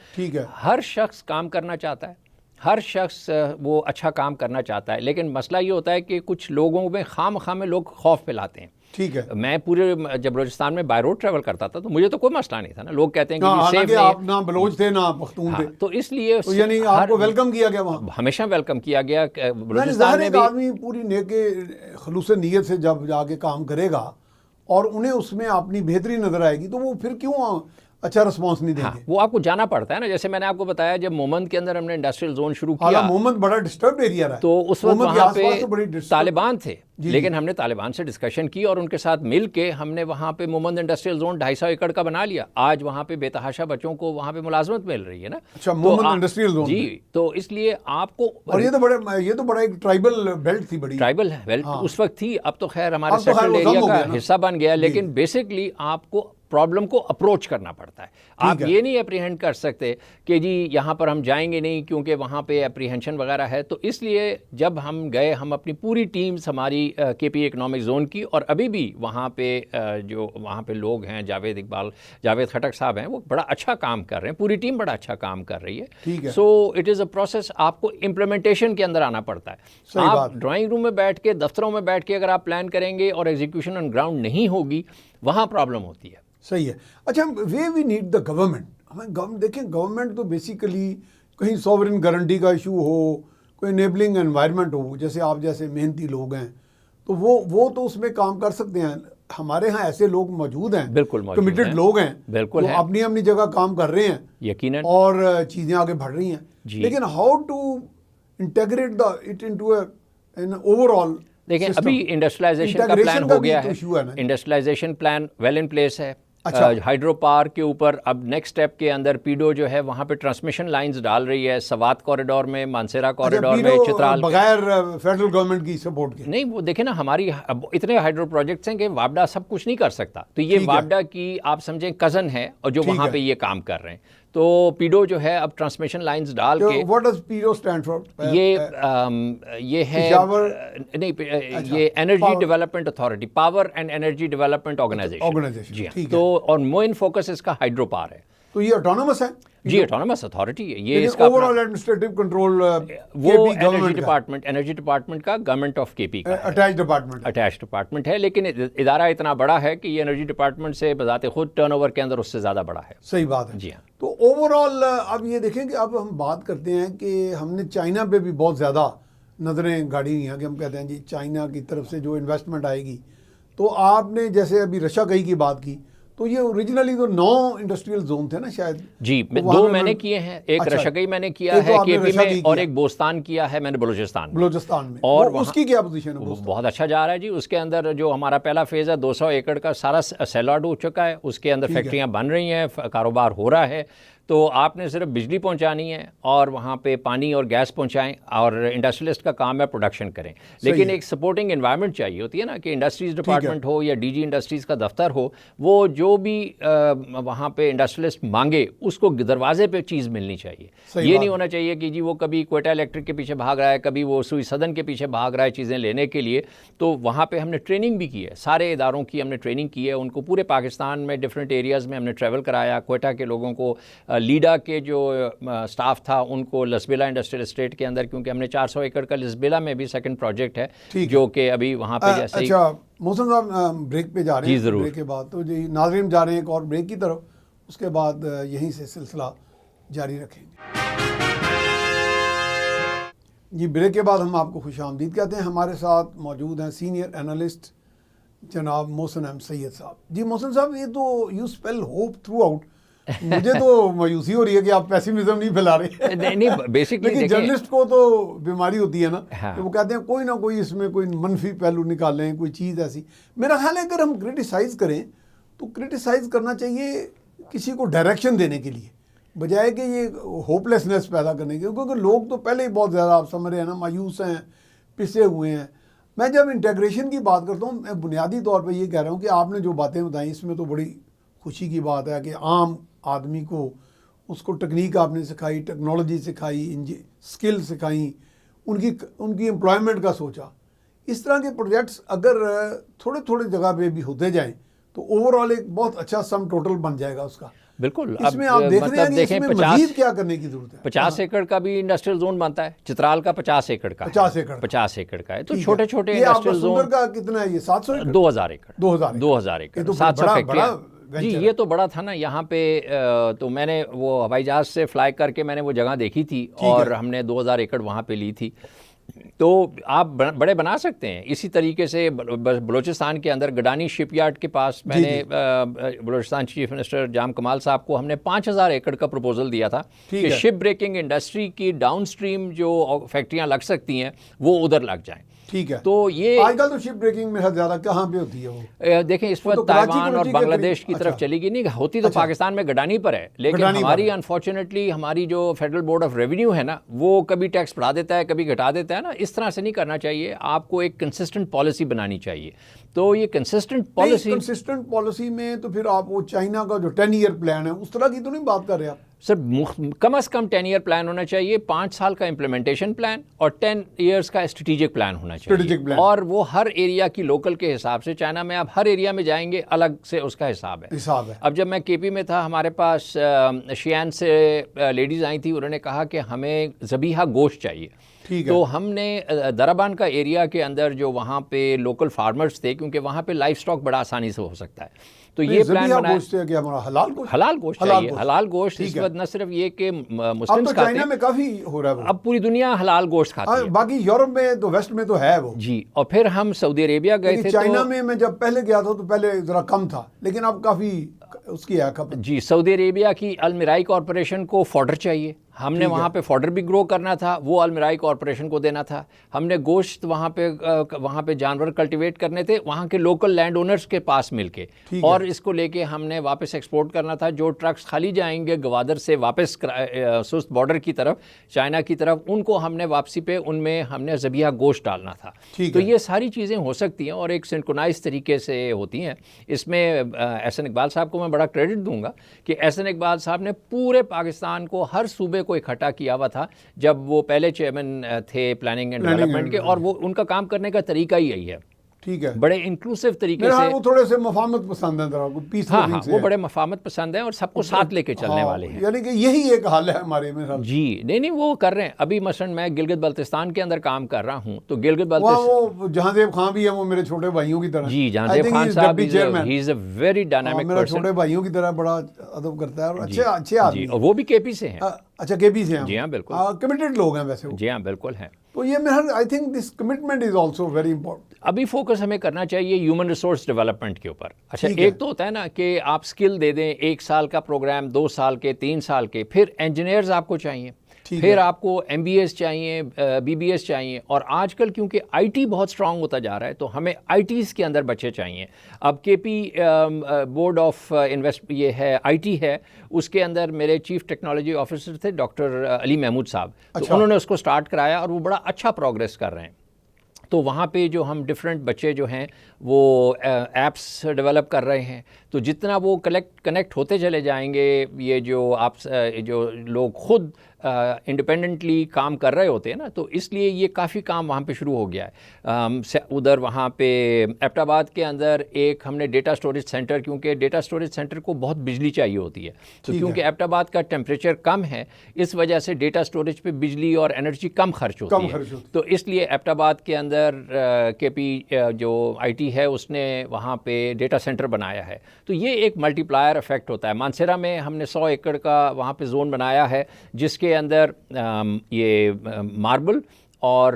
ہر شخص کام کرنا چاہتا ہے, ہر شخص وہ اچھا کام کرنا چاہتا ہے, لیکن مسئلہ یہ ہوتا ہے کہ کچھ لوگوں میں خواہ میں لوگ خوف پھیلاتے ہیں. ٹھیک ہے. میں پورے جب بلوچستان میں بائی روڈ ٹریول کرتا تھا تو مجھے تو کوئی مسئلہ نہیں تھا نا, لوگ کہتے ہیں کہ سیف نہیں, آپ نہ بلوچ تھے نہ پختون تھے, تو اس لیے یعنی آپ کو ویلکم کیا گیا وہاں, ہمیشہ ویلکم کیا گیا. بلوچستان میں بھی آدمی پوری نیک خلوص نیت سے جب جا کے کام کرے گا اور انہیں اس میں اپنی بہتری نظر آئے گی, تو وہ پھر کیوں اچھا رسپانس نہیں دیں گے. وہ آپ کو جانا پڑتا ہے نا, جیسے میں نے آپ کو بتایا جب مومند کے اندر ہم نے انڈسٹریل زون شروع کیا, مومند بڑا ڈسٹربڈ ایریا رہا, تو اس وقت وہاں پہ طالبان تھے, لیکن ہم نے طالبان سے ڈسکشن کی اور ان کے ساتھ مل کے ہم نے وہاں پہ مومند انڈسٹریل زون 250 ایکڑ کا بنا لیا. آج وہاں پہ بے تحاشا بچوں کو وہاں پہ ملازمت مل رہی ہے نا. اچھا, مومند انڈسٹریل زون, جی, تو اس لیے آپ کو, اور یہ تو بڑا ایک ٹرائبل بیلٹ تھی, بڑی ٹرائبل بیلٹ اس وقت تھی, اب تو خیر ہمارے سیٹلڈ ایریا کا حصہ بن گیا, لیکن بیسکلی آپ کو پرابلم کو اپروچ کرنا پڑتا ہے. آپ یہ نہیں اپریہینڈ کر سکتے کہ جی یہاں پر ہم جائیں گے نہیں کیونکہ وہاں پہ اپریہینشن وغیرہ ہے. تو اس لیے جب ہم گئے, ہم اپنی پوری ٹیمز ہماری کے پی اکنامک زون کی, اور ابھی بھی وہاں پہ جو وہاں پہ لوگ ہیں, جاوید خٹک صاحب ہیں, وہ بڑا اچھا کام کر رہے ہیں, پوری ٹیم بڑا اچھا کام کر رہی ہے. So it is a process, آپ کو امپلیمنٹیشن کے اندر آنا پڑتا ہے. آپ ڈرائنگ روم میں بیٹھ کے, دفتروں میں بیٹھ کے اگر آپ پلان کریں گے اور ایگزیکیوشن آن گراؤنڈ نہیں ہوگی, وہاں پرابلم ہوتی ہے. صحیح ہے. اچھا, وی نیڈ دا گورنمنٹ. ہمیں دیکھیں, گورنمنٹ تو بیسیکلی کہیں سوورن گارنٹی کا ایشو ہو, کوئی انیبلنگ انوائرمنٹ ہو, جیسے آپ جیسے محنتی لوگ ہیں تو وہ تو اس میں کام کر سکتے ہیں. ہمارے ہاں ایسے لوگ موجود ہیں, بالکل کمیٹڈ لوگ ہیں, بالکل اپنی جگہ کام کر رہے ہیں یقیناً, اور چیزیں آگے بڑھ رہی ہیں. لیکن how to integrate it into an overall. دیکھیں ابھی انڈسٹریلائزیشن کا پلان ہو گیا ہے, industrialisation plan well in place ہے. ہائیڈرو پاور کے اوپر اب نیکسٹ اسٹیپ کے اندر پیڈو جو ہے وہاں پہ ٹرانسمیشن لائنز ڈال رہی ہے, سوات کوریڈور میں, مانسیرا کوریڈور میں, چترال, بغیر فیڈرل گورنمنٹ کی سپورٹ کے نہیں. وہ دیکھیں نا, ہماری اتنے ہائیڈرو پروجیکٹس ہیں کہ وابڈا سب کچھ نہیں کر سکتا, تو یہ وابڈا کی آپ سمجھیں کزن ہے, اور جو وہاں پہ یہ کام کر رہے ہیں. تو پیڈو جو ہے اب ٹرانسمیشن لائنز ڈال کے, what does PEDO stand for, یہ ہے نہیں, یہ energy development authority, power and energy development organization. جی ہاں, تو اور مین فوکس اس کا ہائیڈرو پاور ہے. تو یہ آٹونومس ہے جی آٹونومس اتھارٹی ہے یہ. اس کا اوور آل ایڈمنسٹریٹو کنٹرول وہ انرجی ڈپارٹمنٹ کا گورنمنٹ آف کے پی کا اٹیچ ڈپارٹمنٹ ہے, لیکن ادارہ اتنا بڑا ہے کہ یہ انرجی ڈپارٹمنٹ سے بذات خود ٹرن اوور کے اندر اس سے زیادہ بڑا ہے. صحیح بات ہے. جی ہاں. تو اوور آل اب یہ دیکھیں کہ اب ہم بات کرتے ہیں کہ ہم نے چائنا پہ بھی بہت زیادہ نظریں گاڑی ہوئی ہیں کہ ہم کہتے ہیں جی چائنا کی طرف سے جو انویسٹمنٹ آئے گی, تو آپ نے جیسے ابھی رشا کئی کی بات کی, تو یہ اوریجنلی تو 9 انڈسٹریل زون تھے نا شاید. جی 2 میں نے کیے ہیں, ایک رشگئی میں نے کیا ہے کے پی میں, اور ایک بوستان کیا ہے میں نے بلوچستان میں. اور اس کی کیا پوزیشن ہے؟ بہت اچھا جا رہا ہے جی. اس کے اندر جو ہمارا پہلا فیز ہے 200 ایکڑ کا سارا سیل آؤٹ ہو چکا ہے. اس کے اندر فیکٹریاں بن رہی ہیں, کاروبار ہو رہا ہے. تو آپ نے صرف بجلی پہنچانی ہے اور وہاں پہ پانی اور گیس پہنچائیں, اور انڈسٹریلسٹ کا کام ہے پروڈکشن کریں. لیکن ایک سپورٹنگ انوائرمنٹ چاہیے ہوتی ہے نا, کہ انڈسٹریز ڈپارٹمنٹ ہو یا ڈی جی انڈسٹریز کا دفتر ہو, وہ جو بھی وہاں پہ انڈسٹریلسٹ مانگے اس کو دروازے پہ چیز ملنی چاہیے. یہ نہیں ہونا چاہیے کہ جی وہ کبھی کوئٹہ الیکٹرک کے پیچھے بھاگ رہا ہے, کبھی وہ سوئی سدن کے پیچھے بھاگ رہا ہے چیزیں لینے کے لیے. تو وہاں پہ ہم نے ٹریننگ بھی کی ہے, سارے اداروں کی ہم نے ٹریننگ کی ہے. ان کو پورے پاکستان میں ڈفرینٹ ایریاز میں ہم نے ٹریول کرایا. کوئٹہ کے لوگوں کو, لیڈا کے جو سٹاف تھا ان کو لسبیلا انڈسٹریل اسٹیٹ کے اندر, کیونکہ ہم نے 400 ایکڑ کا لسبیلا میں بھی سیکنڈ پروجیکٹ ہے جو کہ ابھی وہاں پہ جیسے. اچھا محسن صاحب بریک پہ جا رہے ہیں. جی ضرور. بریک کے بعد تو جی ناظرین جا رہے ہیں ایک اور بریک کی طرف, اس کے بعد یہیں سے سلسلہ جاری رکھیں گے. جی بریک کے بعد ہم آپ کو خوش آمدید کہتے ہیں. ہمارے ساتھ موجود ہیں سینئر انالسٹ جناب محسن احمد سید صاحب. جی محسن صاحب, یہ تو you spell hope through out. مجھے تو مایوسی ہو رہی ہے کہ آپ پیسیمزم نہیں پھیلا رہے. نہیں بیسکلی لیکن جرنلسٹ کو تو بیماری ہوتی ہے نا, کہ وہ کہتے ہیں کوئی نہ کوئی اس میں کوئی منفی پہلو نکالیں, کوئی چیز ایسی. میرا خیال ہے اگر ہم کرٹیسائز کریں تو کرٹیسائز کرنا چاہیے کسی کو ڈائریکشن دینے کے لیے, بجائے کہ یہ ہوپ لیسنس پیدا کرنے کے, کیونکہ لوگ تو پہلے ہی بہت زیادہ آپ سمجھ رہے ہیں نا مایوس ہیں, پسے ہوئے ہیں. میں جب انٹیگریشن کی بات کرتا ہوں, میں بنیادی طور پہ یہ کہہ رہا ہوں کہ آپ نے جو باتیں بتائیں اس میں تو بڑی خوشی کی بات ہے کہ عام آدمی کو اس کو ٹیکنیک آپ نے سکھائی, ٹیکنالوجی سکھائی, سکل سکھائیں, ان کی امپلائمنٹ کا سوچا. اس طرح کے پروجیکٹس اگر تھوڑے تھوڑے جگہ پہ بھی ہوتے جائیں تو اوور آل ایک بہت اچھا سم ٹوٹل بن جائے گا اس کا. بالکل. اس میں آپ دیکھ رہے ہیں کہ اس میں مزید کیا کرنے کی ضرورت ہے. 50 ایکڑ کا بھی انڈسٹریل زون بنتا ہے, چترال کا 50 ایکڑ کا 50 ایکڑ کا ہے. تو چھوٹے چھوٹے انڈسٹریل زون کا کتنا ہے یہ 700 ایکڑ 2000 ایکڑ 700 فیکٹریاں. جی یہ تو بڑا تھا نا یہاں پہ. تو میں نے وہ ہوائی جہاز سے فلائی کر کے میں نے وہ جگہ دیکھی تھی, اور ہم نے 2000 ایکڑ وہاں پہ لی تھی. تو آپ بڑے بنا سکتے ہیں. اسی طریقے سے بلوچستان کے اندر گڈانی شپ یارڈ کے پاس میں نے بلوچستان چیف منسٹر جام کمال صاحب کو ہم نے 5000 ایکڑ کا پروپوزل دیا تھا کہ شپ بریکنگ انڈسٹری کی ڈاؤن سٹریم جو فیکٹریاں لگ سکتی ہیں وہ ادھر لگ جائیں. ٹھیک ہے. تو یہ آج کل تو شپ بریکنگ میں زیادہ کہاں پہ ہوتی ہے وہ دیکھیں اس وقت تائیوان اور بنگلہ دیش کی طرف چلی گئی. نہیں ہوتی تو پاکستان میں گڈانی پر ہے, لیکن ہماری انفارچونیٹلی ہماری جو فیڈرل بورڈ آف ریونیو ہے نا وہ کبھی ٹیکس بڑھا دیتا ہے کبھی گھٹا دیتا ہے نا. اس طرح سے نہیں کرنا چاہیے. آپ کو ایک کنسسٹنٹ پالیسی بنانی چاہیے. تو یہ کنسسٹنٹ پالیسی میں تو پھر آپ وہ چائنا کا جو 10 ایئر پلان ہے اس طرح کی تو نہیں بات کر رہے آپ سر. کم از کم 10 ایئر پلان ہونا چاہیے, 5 سال کا امپلیمنٹیشن پلان اور 10 ایئرس کا اسٹریٹجک پلان ہونا چاہیے. اور وہ ہر ایریا کی لوکل کے حساب سے. چائنا میں آپ ہر ایریا میں جائیں گے الگ سے اس کا حساب ہے. اب جب میں کے پی میں تھا ہمارے پاس شیان سے لیڈیز آئی تھیں, انہوں نے کہا کہ ہمیں ذبیحہ گوشت چاہیے. تو ہم نے درابان کا ایریا کے اندر جو وہاں پہ لوکل فارمرز تھے, کیونکہ وہاں پہ لائف سٹاک بڑا آسانی سے ہو سکتا ہے, تو یہ پلان بنایا. حلال گوشت چاہیے. حلال گوشت اس وقت نہ صرف یہ کہ مسلمز کھاتے ہیں, چائنا میں کافی ہو رہا ہے, اب پوری دنیا حلال گوشت کھاتی ہے. باقی یورپ میں تو ویسٹ میں تو ہے وہ. جی. اور پھر ہم سعودی عربیہ گئے تھے. چائنا میں جب پہلے گیا تھا تو پہلے ذرا کم تھا, لیکن اب کافی اس کی ہے کھپت. جی. سعودی عربیہ کی المیرائی کارپوریشن کو فوڈر چاہیے. ہم نے وہاں پہ فوڈر بھی گرو کرنا تھا, وہ المیرائی کارپوریشن کو دینا تھا. ہم نے گوشت وہاں پہ جانور کلٹیویٹ کرنے تھے وہاں کے لوکل لینڈ اونرز کے پاس مل کے, اور اس کو لے کے ہم نے واپس ایکسپورٹ کرنا تھا. جو ٹرکس خالی جائیں گے گوادر سے واپس سست بارڈر کی طرف چائنا کی طرف, ان کو ہم نے واپسی پہ ان میں ہم نے ذبیحہ گوشت ڈالنا تھا. تو یہ ساری چیزیں ہو سکتی ہیں اور ایک سنکرونائز طریقے سے ہوتی ہیں. اس میں احسن اقبال صاحب کو میں بڑا کریڈٹ دوں گا کہ احسن اقبال صاحب نے پورے پاکستان کو, ہر صوبے کو اکٹھا کیا ہوا تھا جب وہ پہلے چیئرمین تھے پلاننگ اینڈ ڈیولپمنٹ کے, اور وہ ان کا کام کرنے کا طریقہ ہی یہی ہے ٹھیک ہے، بڑے انکلوسیو طریقے میرا سے. وہ تھوڑے سے مفاہمت پسند ہیں ذرا پیس ہاں ہاں وہ بڑے مفاہمت پسند ہیں اور سب کو ساتھ لے کے چلنے والے ہیں. یعنی کہ یہی ایک حال ہے ہمارے میں. جی نہیں وہ کر رہے ہیں. ابھی مثلا میں گلگت بلتستان کے اندر کام کر رہا ہوں تو گلگت بلتستان وہ جہاں زیب خان بھی ہے، وہ میرے چھوٹے بھائیوں کی طرح. جی جہاں زیب خان صاحب ہی از اے ویری ڈائنامک میرا پرسن. چھوٹے بھائیوں کی طرح بڑا ادب کرتا ہے اور اچھے آدمی. اور وہ بھی کے پی سے ہیں. اچھا کے پی سے ہیں. جی ہاں بالکل کمیٹڈ لوگ ہیں ویسے. جی ہاں بالکل ہیں. تو یہ میرا I think this commitment is also very important. ابھی فوکس ہمیں کرنا چاہیے ہیومن ریسورس ڈیولپمنٹ کے اوپر. اچھا ایک تو ہوتا ہے نا کہ آپ سکل دے دیں 1 سال کا پروگرام، 2 سال کے، 3 سال کے، پھر انجینئرز آپ کو چاہیے، پھر آپ کو ایم بی ایس چاہیے، بی بی ایس چاہیے. اور آج کل کیونکہ آئی ٹی بہت اسٹرانگ ہوتا جا رہا ہے تو ہمیں آئی ٹیز کے اندر بچے چاہیے. اب کے پی بورڈ آف انویسٹ یہ ہے آئی ٹی ہے، اس کے اندر میرے چیف ٹیکنالوجی آفیسر تھے ڈاکٹر علی محمود صاحب. تو انہوں نے اس کو سٹارٹ کرایا اور وہ بڑا اچھا پروگریس کر رہے ہیں. تو وہاں پہ جو ہم ڈفرینٹ بچے جو ہیں وہ ایپس ڈیولپ کر رہے ہیں. تو جتنا وہ کنیکٹ ہوتے چلے جائیں گے، یہ جو آپ جو لوگ خود انڈیپینڈنٹلی کام کر رہے ہوتے ہیں نا، تو اس لیے یہ کافی کام وہاں پہ شروع ہو گیا ہے. ادھر وہاں پہ ایبٹ آباد کے اندر ایک ہم نے ڈیٹا سٹوریج سینٹر، کیونکہ ڈیٹا سٹوریج سینٹر کو بہت بجلی چاہیے ہوتی ہے، تو کیونکہ ایبٹ آباد کا ٹیمپریچر کم ہے اس وجہ سے ڈیٹا سٹوریج پہ بجلی اور انرجی کم خرچ ہوتی ہے. تو اس لیے ایبٹ آباد کے اندر کے پی جو آئی ٹی ہے اس نے وہاں پہ ڈیٹا سینٹر بنایا ہے. تو یہ ایک ملٹی پلائر افیکٹ ہوتا ہے. مانسیرا میں ہم نے 100 ایکڑ کا وہاں پہ زون بنایا ہے جس کے اندر یہ ماربل اور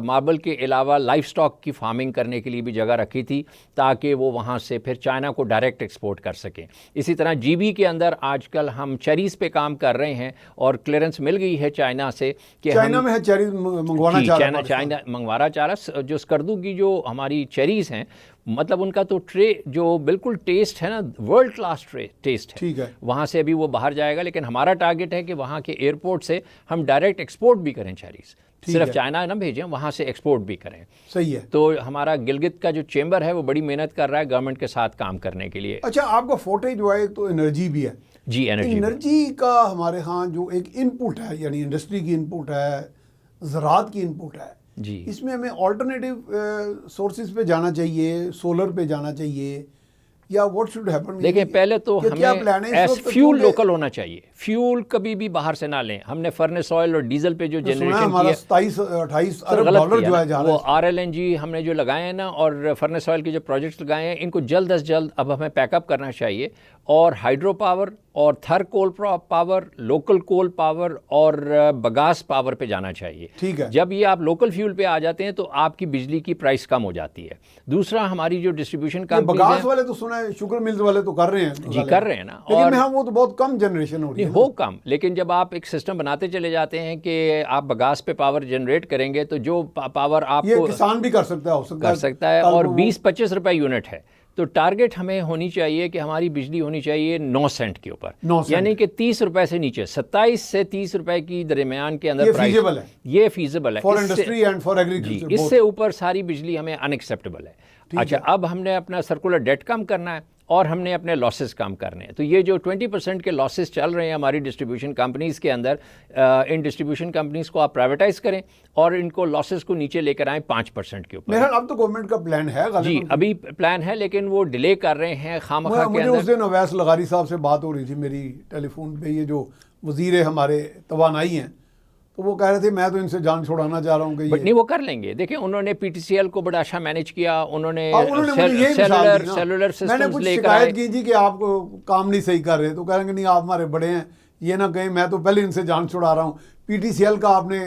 ماربل کے علاوہ لائف سٹاک کی فارمنگ کرنے کے لیے بھی جگہ رکھی تھی تاکہ وہ وہاں سے پھر چائنا کو ڈائریکٹ ایکسپورٹ کر سکیں. اسی طرح جی بی کے اندر آج کل ہم چیریز پہ کام کر رہے ہیں اور کلیئرنس مل گئی ہے چائنا سے کہ چائنا میں چیریز منگوانا چاہ رہا ہے. چائنا منگوانا چاہ رہا. جو اسکردو کی جو ہماری چیریز ہیں مطلب ان کا تو جو بالکل ٹیسٹ ہے نا ورلڈ کلاس ٹیسٹ ہے. ٹھیک ہے. وہاں سے ابھی وہ باہر جائے گا لیکن ہمارا ٹارگٹ ہے کہ وہاں کے ایئرپورٹ سے ہم ڈائریکٹ ایکسپورٹ بھی کریں چیریز، صرف چائنا نہ بھیجیں، وہاں سے ایکسپورٹ بھی کریں. صحیح ہے. تو ہمارا گلگت کا جو چیمبر ہے وہ بڑی محنت کر رہا ہے گورنمنٹ کے ساتھ کام کرنے کے لیے. اچھا آپ کا فوٹے جو ہے تو انرجی بھی ہے. جی انرجی کا ہمارے ہاں جو ایک ان پٹ ہے، یعنی انڈسٹری کی ان پٹ ہے، زراعت کی ان پٹ ہے، جی اس میں ہمیں آلٹرنیٹیو سورسز پہ جانا چاہیے، سولر پہ جانا چاہیے، یا واٹ شوڈ ہیپن؟ دیکھیں پہلے تو ہمیں فیول لوکل ہونا چاہیے. فیول کبھی بھی باہر سے نہ لیں. ہم نے فرنس آئل اور ڈیزل پہ جو جنریشن کی ہے 27-28 ارب ڈالر جو ہے جا رہا ہے، وہ آر ایل این جی ہم نے جو لگائے ہیں نا اور فرنس آئل کے جو پروجیکٹس لگائے ہیں ان کو جلد از جلد اب ہمیں پیک اپ کرنا چاہیے. اور ہائیڈرو پاور اور Thar coal power, local coal power اور بگاس پاور پہ جانا چاہیے. ٹھیک ہے. جب یہ آپ لوکل فیول پہ آ جاتے ہیں تو آپ کی بجلی کی پرائس کم ہو جاتی ہے. دوسرا ہماری جو ڈسٹریبیوشن کمپنیز ہیں، بگاس والے تو سنا ہے، شوگر ملز والے تو کر رہے ہیں. جی کر رہے ہیں نا، لیکن میں وہ تو بہت کم جنریشن ہو رہی ہے. ہو کم، لیکن جب آپ ایک سسٹم بناتے چلے جاتے ہیں کہ آپ بگاس پہ پاور جنریٹ کریں گے تو جو پاور آپ کو کسان بھی کر سکتا ہے اور 20-25 روپے یونٹ ہے. تو ٹارگٹ ہمیں ہونی چاہیے کہ ہماری بجلی ہونی چاہیے 9 سینٹ کے اوپر، یعنی کہ 30 روپے سے نیچے، 27 سے 30 روپے کی درمیان کے اندر پرائس. یہ فیزیبل ہے for industry and for agriculture. اس سے اوپر ساری بجلی ہمیں ان ایکسیپٹیبل ہے. اچھا اب ہم نے اپنا سرکولر ڈیٹ کم کرنا ہے اور ہم نے اپنے لاسز کم کرنے ہیں. تو یہ جو 20% کے لاسز چل رہے ہیں ہماری ڈسٹریبیوشن کمپنیز کے اندر، ان ڈسٹریبیوشن کمپنیز کو آپ پرائیویٹائز کریں اور ان کو لاسز کو نیچے لے کر آئیں 5% کے اوپر. میرا اب تو گورنمنٹ کا پلان ہے. جی ابھی پلان ہے لیکن وہ ڈیلے کر رہے ہیں خامخواہ کے اندر. مجھے اس دن اویس لغاری صاحب سے بات ہو رہی تھی میری ٹیلی فون پہ، یہ جو وزیر ہمارے توانائی ہیں، تو وہ کہہ رہے تھے میں تو ان سے جان چھوڑانا چاہ رہا ہوں کہ نہیں وہ کر لیں گے. دیکھیں انہوں نے پی ٹی سی ایل کو بڑا اچھا مینیج کیا، انہوں نے سیلولر سسٹمز لے کر شکایت کی جی کہ آپ کام نہیں صحیح کر رہے، تو کہیں گے نہیں آپ ہمارے بڑے ہیں، یہ نہ کہیں میں تو پہلے ان سے جان چھڑا رہا ہوں. پی ٹی سی ایل کا آپ نے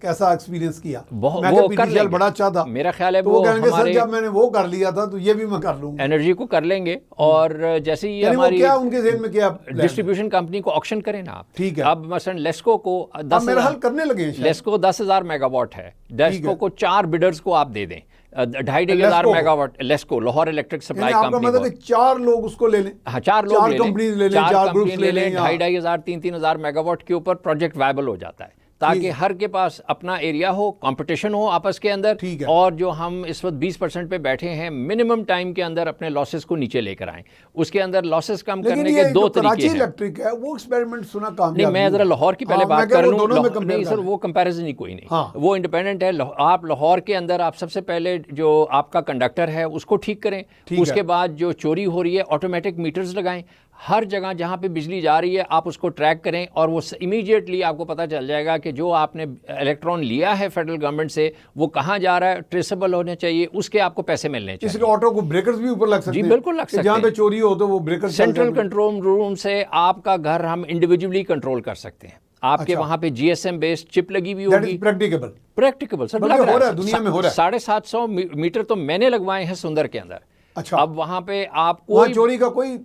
کیسا ایکسپیرینس کیا؟ میں کہ پی ٹی سی ایل بڑا اچھا تھا. میرا خیال ہے وہ کہیں گے سر جب میں نے وہ کر لیا تھا تو یہ بھی میں کر لوں گا. انرجی کو کر لیں گے اور جیسے ہی ہماری کیا ان کے ذہن میں کیا ڈسٹریبیوشن کمپنی کو آکشن کریں نا آپ. ٹھیک ہے. اب مثلا لیسکو کو 10,000 کرنے لگے، لیسکو 10,000 میگا واٹ ہے، لیسکو کو 4 بڈرز کو آپ دے دیں 2,500 mega what. LESCO Lahore electric supply company, مطلب 4 لوگ اس کو لے لیں. ہاں 4 لوگ کمپنیز لے لیں، 4 گروپس لے لیں، 2,500 3,000 میگا واٹ کے اوپر پروجیکٹ وائبل ہو جاتا ہے. تاکہ ہر کے پاس اپنا ایریا ہو, کمپٹیشن ہو آپس کے اندر, اور جو ہم اس وقت 20% پہ بیٹھے ہیں منیمم ٹائم کے اندر اپنے لاسز کو نیچے لے کر آئیں. اس کے اندر لاسز کم کرنے کے دو طریقے ہیں. الیکٹرک ہے وہ ایکسپیریمنٹ سنا کامیاب نہیں, میں ذرا لاہور کی پہلے بات کر لوں. نہیں سر, وہ کمپیریزن ہی کوئی نہیں, وہ انڈیپینڈنٹ ہے. آپ لاہور کے اندر آپ سب سے پہلے جو آپ کا کنڈکٹر ہے اس کو ٹھیک کریں, اس کے بعد جو چوری ہو رہی ہے آٹومیٹک میٹرز لگائیں. ہر جگہ جہاں پہ بجلی جا رہی ہے آپ اس کو ٹریک کریں, اور وہ امیڈیٹلی آپ کو پتہ چل جائے گا کہ جو آپ نے الیکٹران لیا ہے فیڈرل گورنمنٹ سے وہ کہاں جا رہا ہے, ٹریسیبل ہونے چاہیے, اس کے آپ کو پیسے ملنے چاہیے. اس کے آٹو کو بریکرز بھی اوپر لگ سکتے ہیں. جی بالکل لگ سکتے ہیں, جہاں پہ چوری ہو تو وہ بریکر سینٹرل کنٹرول روم سے آپ کا گھر ہم انڈیویجولی کنٹرول کر سکتے ہیں. آپ کے وہاں پہ جی ایس ایم بیسڈ چپ لگی ہوئی ہوگی. پریکٹیکیبل سر, لگ رہا ہے دنیا میں ہو رہا ہے. 750 میٹر تو میں نے لگوائے ہیں سندر کے اندر. اچھا, اب وہاں پہ آپ کو چوری کا کوئی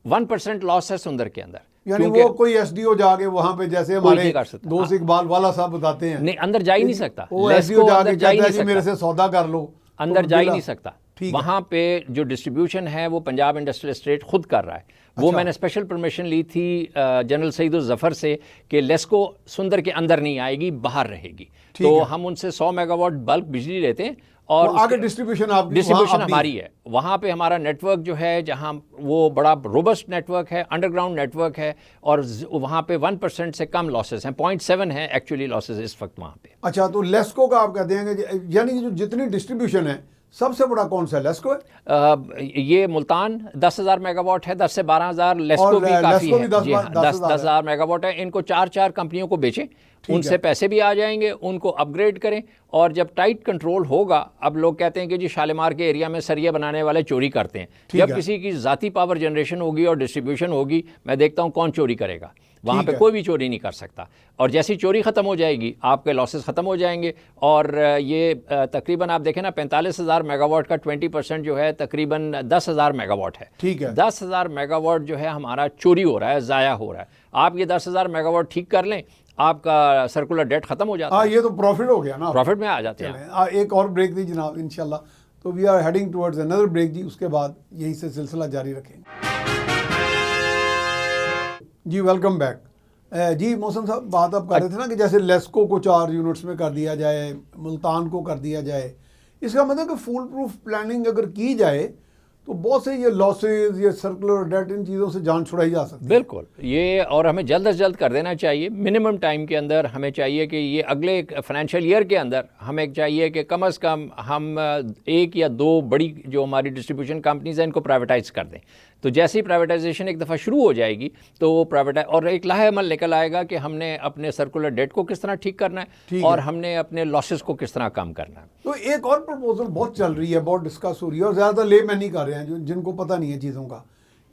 1% لاس ہے سندر کے اندر. یعنی وہ کوئی ایس ڈی او جا کے وہاں پہ جیسے ہمارے دوست اقبال والا صاحب بتاتے ہیں, نہیں اندر جا ہی نہیں سکتا. وہ ایس ڈی او جا کے کہتا ہے جی میرے سے سودا کر لو, اندر جا ہی نہیں سکتا. وہاں پہ جو ڈسٹریبیوشن ہے وہ پنجاب انڈسٹریل اسٹیٹ خود کر رہا ہے. وہ میں نے اسپیشل پرمیشن لی تھی جنرل سعید الظفر سے کہ لیسکو سندر کے اندر نہیں آئے گی, باہر رہے گی. تو ہم ان سے 100 میگا واٹ بلک بجلی لیتے ہیں, اور آگے ڈسٹریبیوشن ہماری ہے. وہاں پہ ہمارا نیٹ ورک جو ہے جہاں وہ بڑا روبسٹ نیٹ ورک ہے, انڈر گراؤنڈ نیٹ ورک ہے, اور وہاں پہ 1% سے کم لاسز ہیں, 0.7 ہیں ایکچولی لاسز اس وقت وہاں پہ. اچھا, تو لیسکو کا آپ کہتے ہیں کہ یعنی جو جتنی ڈسٹریبیوشن ہے سب سے بڑا کون سا ہے؟ لیسکو ہے. یہ ملتان 10,000 میگا واٹ ہے, 10 سے 12,000. لیسکو بھی کافی ہے, 10,000 میگا واٹ ہے. ان کو 4 کمپنیوں کو بیچیں, ان سے پیسے بھی آ جائیں گے, ان کو اپ گریڈ کریں. اور جب ٹائٹ کنٹرول ہوگا, اب لوگ کہتے ہیں کہ جی شالیمار کے ایریا میں سریے بنانے والے چوری کرتے ہیں. جب کسی کی ذاتی پاور جنریشن ہوگی اور ڈسٹریبیوشن ہوگی, میں دیکھتا ہوں کون چوری کرے گا. وہاں پہ کوئی بھی چوری نہیں کر سکتا. اور جیسی چوری ختم ہو جائے گی آپ کے لاسز ختم ہو جائیں گے. اور یہ تقریباً آپ دیکھیں نا 45,000 میگا واٹ کا 20% جو ہے تقریباً 10,000 میگا واٹ ہے. 10,000 میگا واٹ جو ہے ہمارا چوری ہو رہا ہے, ضائع ہو رہا ہے. آپ یہ 10,000 میگا واٹ ٹھیک کر لیں, آپ کا سرکولر ڈیٹ ختم ہو جاتا ہے. یہ تو پروفٹ ہو گیا نا, پروفٹ میں آ جاتے ہیں. ایک اور بریک دی جناب انشاءاللہ. تو we are heading towards another break جی, اس کے بعد یہیں سے سلسلہ جاری رکھیں جی. ویلکم بیک جی. محسن صاحب بات آپ کر رہے تھے نا کہ جیسے لیسکو کو 4 یونٹس میں کر دیا جائے, ملتان کو کر دیا جائے, اس کا مطلب کہ فول پروف پلاننگ اگر کی جائے تو بہت سے یہ لاسز, یہ سرکولر ڈیٹ, ان چیزوں سے جان چھڑائی جا سکتی ہے. بالکل, یہ اور ہمیں جلد از جلد کر دینا چاہیے. منیمم ٹائم کے اندر ہمیں چاہیے کہ یہ اگلے فائنینشیل ایئر کے اندر ہمیں چاہیے کہ کم از کم ہم 1 یا 2 بڑی جو ہماری ڈسٹریبیوشن کمپنیز ہیں ان کو پرائیویٹائز کر دیں. تو جیسی پرائیویٹائزیشن ایک دفعہ شروع ہو جائے گی تو وہ اور ایک لاہ عمل نکل آئے گا کہ ہم نے اپنے سرکولر ڈیٹ کو کس طرح ٹھیک کرنا ہے اور ہم نے اپنے لاسز کو کس طرح کم کرنا ہے. تو ایک اور پرپوزل بہت چل رہی ہے, بہت ڈسکس ہو رہی ہے, اور زیادہ لے مین ہی کر رہے ہیں جن کو پتہ نہیں ہے چیزوں کا,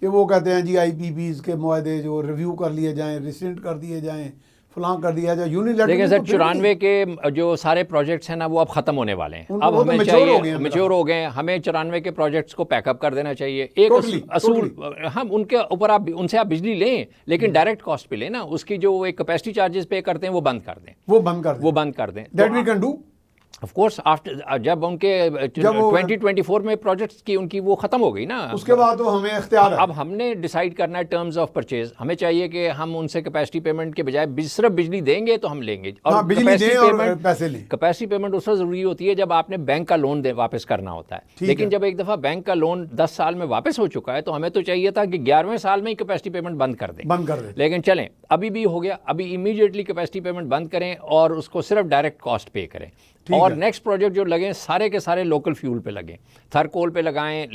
کہ وہ کہتے ہیں جی آئی پی پیز کے معاہدے جو ریویو کر لیے جائیں, ریسنٹ کر دیے جائیں, فلاں کر دیا جائے. لیکن سر 94 کے جو سارے پروجیکٹس ہیں نا وہ اب ختم ہونے والے ہیں. اب ہمیں چاہیے, میچور ہو گئے ہیں, ہمیں 94 کے پروجیکٹس کو پیک اپ کر دینا چاہیے. ایک اصول, ہم ان کے اوپر آپ ان سے آپ بجلی لیں لیکن ڈائریکٹ کاسٹ پہ لیں نا, اس کی جو ایک کیپیسٹی چارجز پے کرتے ہیں وہ بند کر دیں. وہ بند کر دیں. That we can do of course after جب ان کے 2024 میں پروجیکٹس کی ان کی وہ ختم ہو گئی نا, اس کے بعد تو ہمیں اختیار ہے. اب ہم نے ڈیسائیڈ کرنا ہے ٹرمز آف پرچیز. ہمیں چاہیے کہ ہم ان سے کیپیسٹی پیمنٹ کے بجائے صرف بجلی دیں گے تو ہم لیں گے. اور کیپیسٹی پیمنٹ اس وقت ضروری ہوتی ہے جب آپ نے بینک کا لون واپس کرنا ہوتا ہے. لیکن جب ایک دفعہ بینک کا لون 10 سال میں واپس ہو چکا ہے تو ہمیں تو چاہیے تھا کہ 11ویں سال میں ہی کیپیسٹی پیمنٹ بند کر دیں. لیکن چلیں ابھی بھی ہو گیا, ابھی امیڈیٹلی کیپیسٹی پیمنٹ بند کریں اور اس کو صرف ڈائریکٹ کاسٹ پے کریں. اور نیکسٹ پروجیکٹ جو لگیں سارے کے سارے لوکل فیول پہ لگیں. تھر کول پہ لگائیں,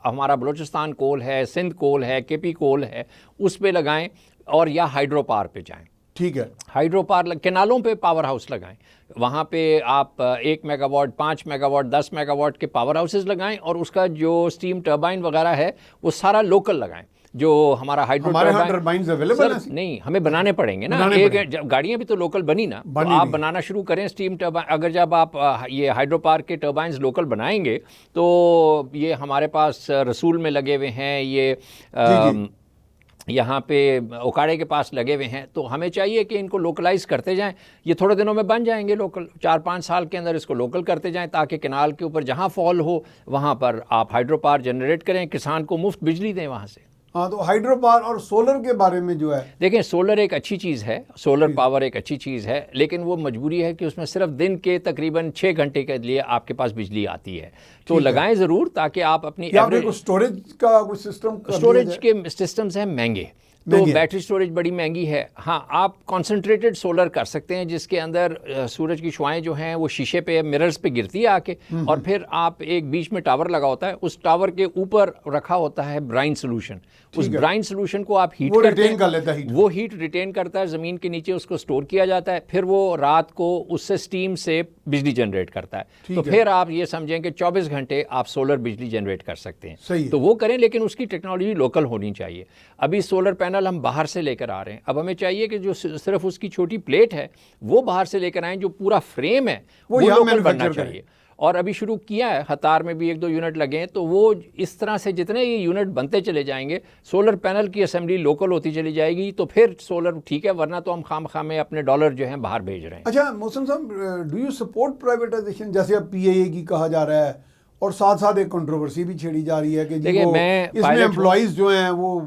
ہمارا بلوچستان کول ہے, سندھ کول ہے, کے پی کول ہے, اس پہ لگائیں, اور یا ہائیڈرو پاور پہ جائیں. ٹھیک ہے, ہائیڈرو پاور کینالوں پہ پاور ہاؤس لگائیں. وہاں پہ آپ 1 mega what, 5 mega what, 10 mega what کے پاور ہاؤسز لگائیں, اور اس کا جو اسٹیم ٹربائن وغیرہ ہے وہ سارا لوکل لگائیں. جو ہمارا ہائیڈرو ٹربائنز اویلیبل ہیں نہیں, ہمیں بنانے پڑیں گے نا. ایک گاڑیاں بھی تو لوکل بنی نا, تو آپ بنانا شروع کریں اسٹیم ٹربائن. اگر جب آپ یہ ہائیڈرو پارک کے ٹربائنز لوکل بنائیں گے تو یہ ہمارے پاس رسول میں لگے ہوئے ہیں, یہ یہاں پہ اکاڑے کے پاس لگے ہوئے ہیں. تو ہمیں چاہیے کہ ان کو لوکلائز کرتے جائیں. یہ تھوڑے دنوں میں بن جائیں گے لوکل, 4-5 سال کے اندر اس کو لوکل کرتے جائیں تاکہ کنال کے اوپر جہاں فال ہو وہاں پر آپ ہائیڈرو پاور جنریٹ کریں, کسان کو مفت بجلی دیں وہاں سے. ہاں تو ہائیڈرو پاور اور سولر کے بارے میں جو ہے دیکھیں سولر ایک اچھی چیز ہے، سولر پاور ایک اچھی چیز ہے، لیکن وہ مجبوری ہے کہ اس میں صرف دن کے تقریباً 6 گھنٹے کے لیے آپ کے پاس بجلی آتی ہے، تو لگائیں ضرور تاکہ آپ اپنی اسٹوریج کا کوئی سسٹم اسٹوریج کے سسٹمز ہیں مہنگے، تو بیٹری سٹوریج بڑی مہنگی ہے. ہاں آپ کنسنٹریٹڈ سولر کر سکتے ہیں جس کے اندر سورج کی شعائیں جو ہیں وہ شیشے پہ مررز پہ گرتی ہے آ کے، اور پھر آپ ایک بیچ میں ٹاور لگا ہوتا ہے، اس ٹاور کے اوپر رکھا ہوتا ہے برائن سولوشن، اس برائن سولوشن کو آپ ہیٹ کرتے ہیں، وہ ہیٹ ریٹین کرتا ہے زمین کے نیچے، اس کو سٹور کیا جاتا ہے، پھر وہ رات کو اس سے سٹیم سے بجلی جنریٹ کرتا ہے، تو پھر آپ یہ سمجھیں کہ 24 گھنٹے آپ سولر بجلی جنریٹ کر سکتے ہیں. تو وہ کریں، لیکن اس کی ٹیکنالوجی لوکل ہونی چاہیے. ابھی سولر پینل ہم باہر سے لے کر آ رہے ہیں، اب ہمیں چاہیے کہ جو صرف اس کی چھوٹی پلیٹ ہے وہ باہر سے لے کر آئیں، جو پورا فریم ہے وہ لوکل بننا چاہیے. اور ابھی شروع کیا ہے، ہتار میں بھی 1-2 یونٹ لگے ہیں، تو وہ اس طرح سے جتنے یہ یونٹ بنتے چلے جائیں گے، سولر پینل کی اسمبلی لوکل ہوتی چلی جائے گی، تو پھر سولر ٹھیک ہے، ورنہ تو ہم خام میں اپنے ڈالر جو ہیں باہر بھیج رہے ہیں. اچھا محسن صاحب، ڈو یو سپورٹ پرائیویٹائزیشن؟ جیسے اب پی اے کی کہا جا رہا ہے، اور ساتھ ساتھ ایک کنٹروورسی بھی چھیڑی جا رہی ہے کہ جی وہ اس میں امپلائیز جو ہیں وہ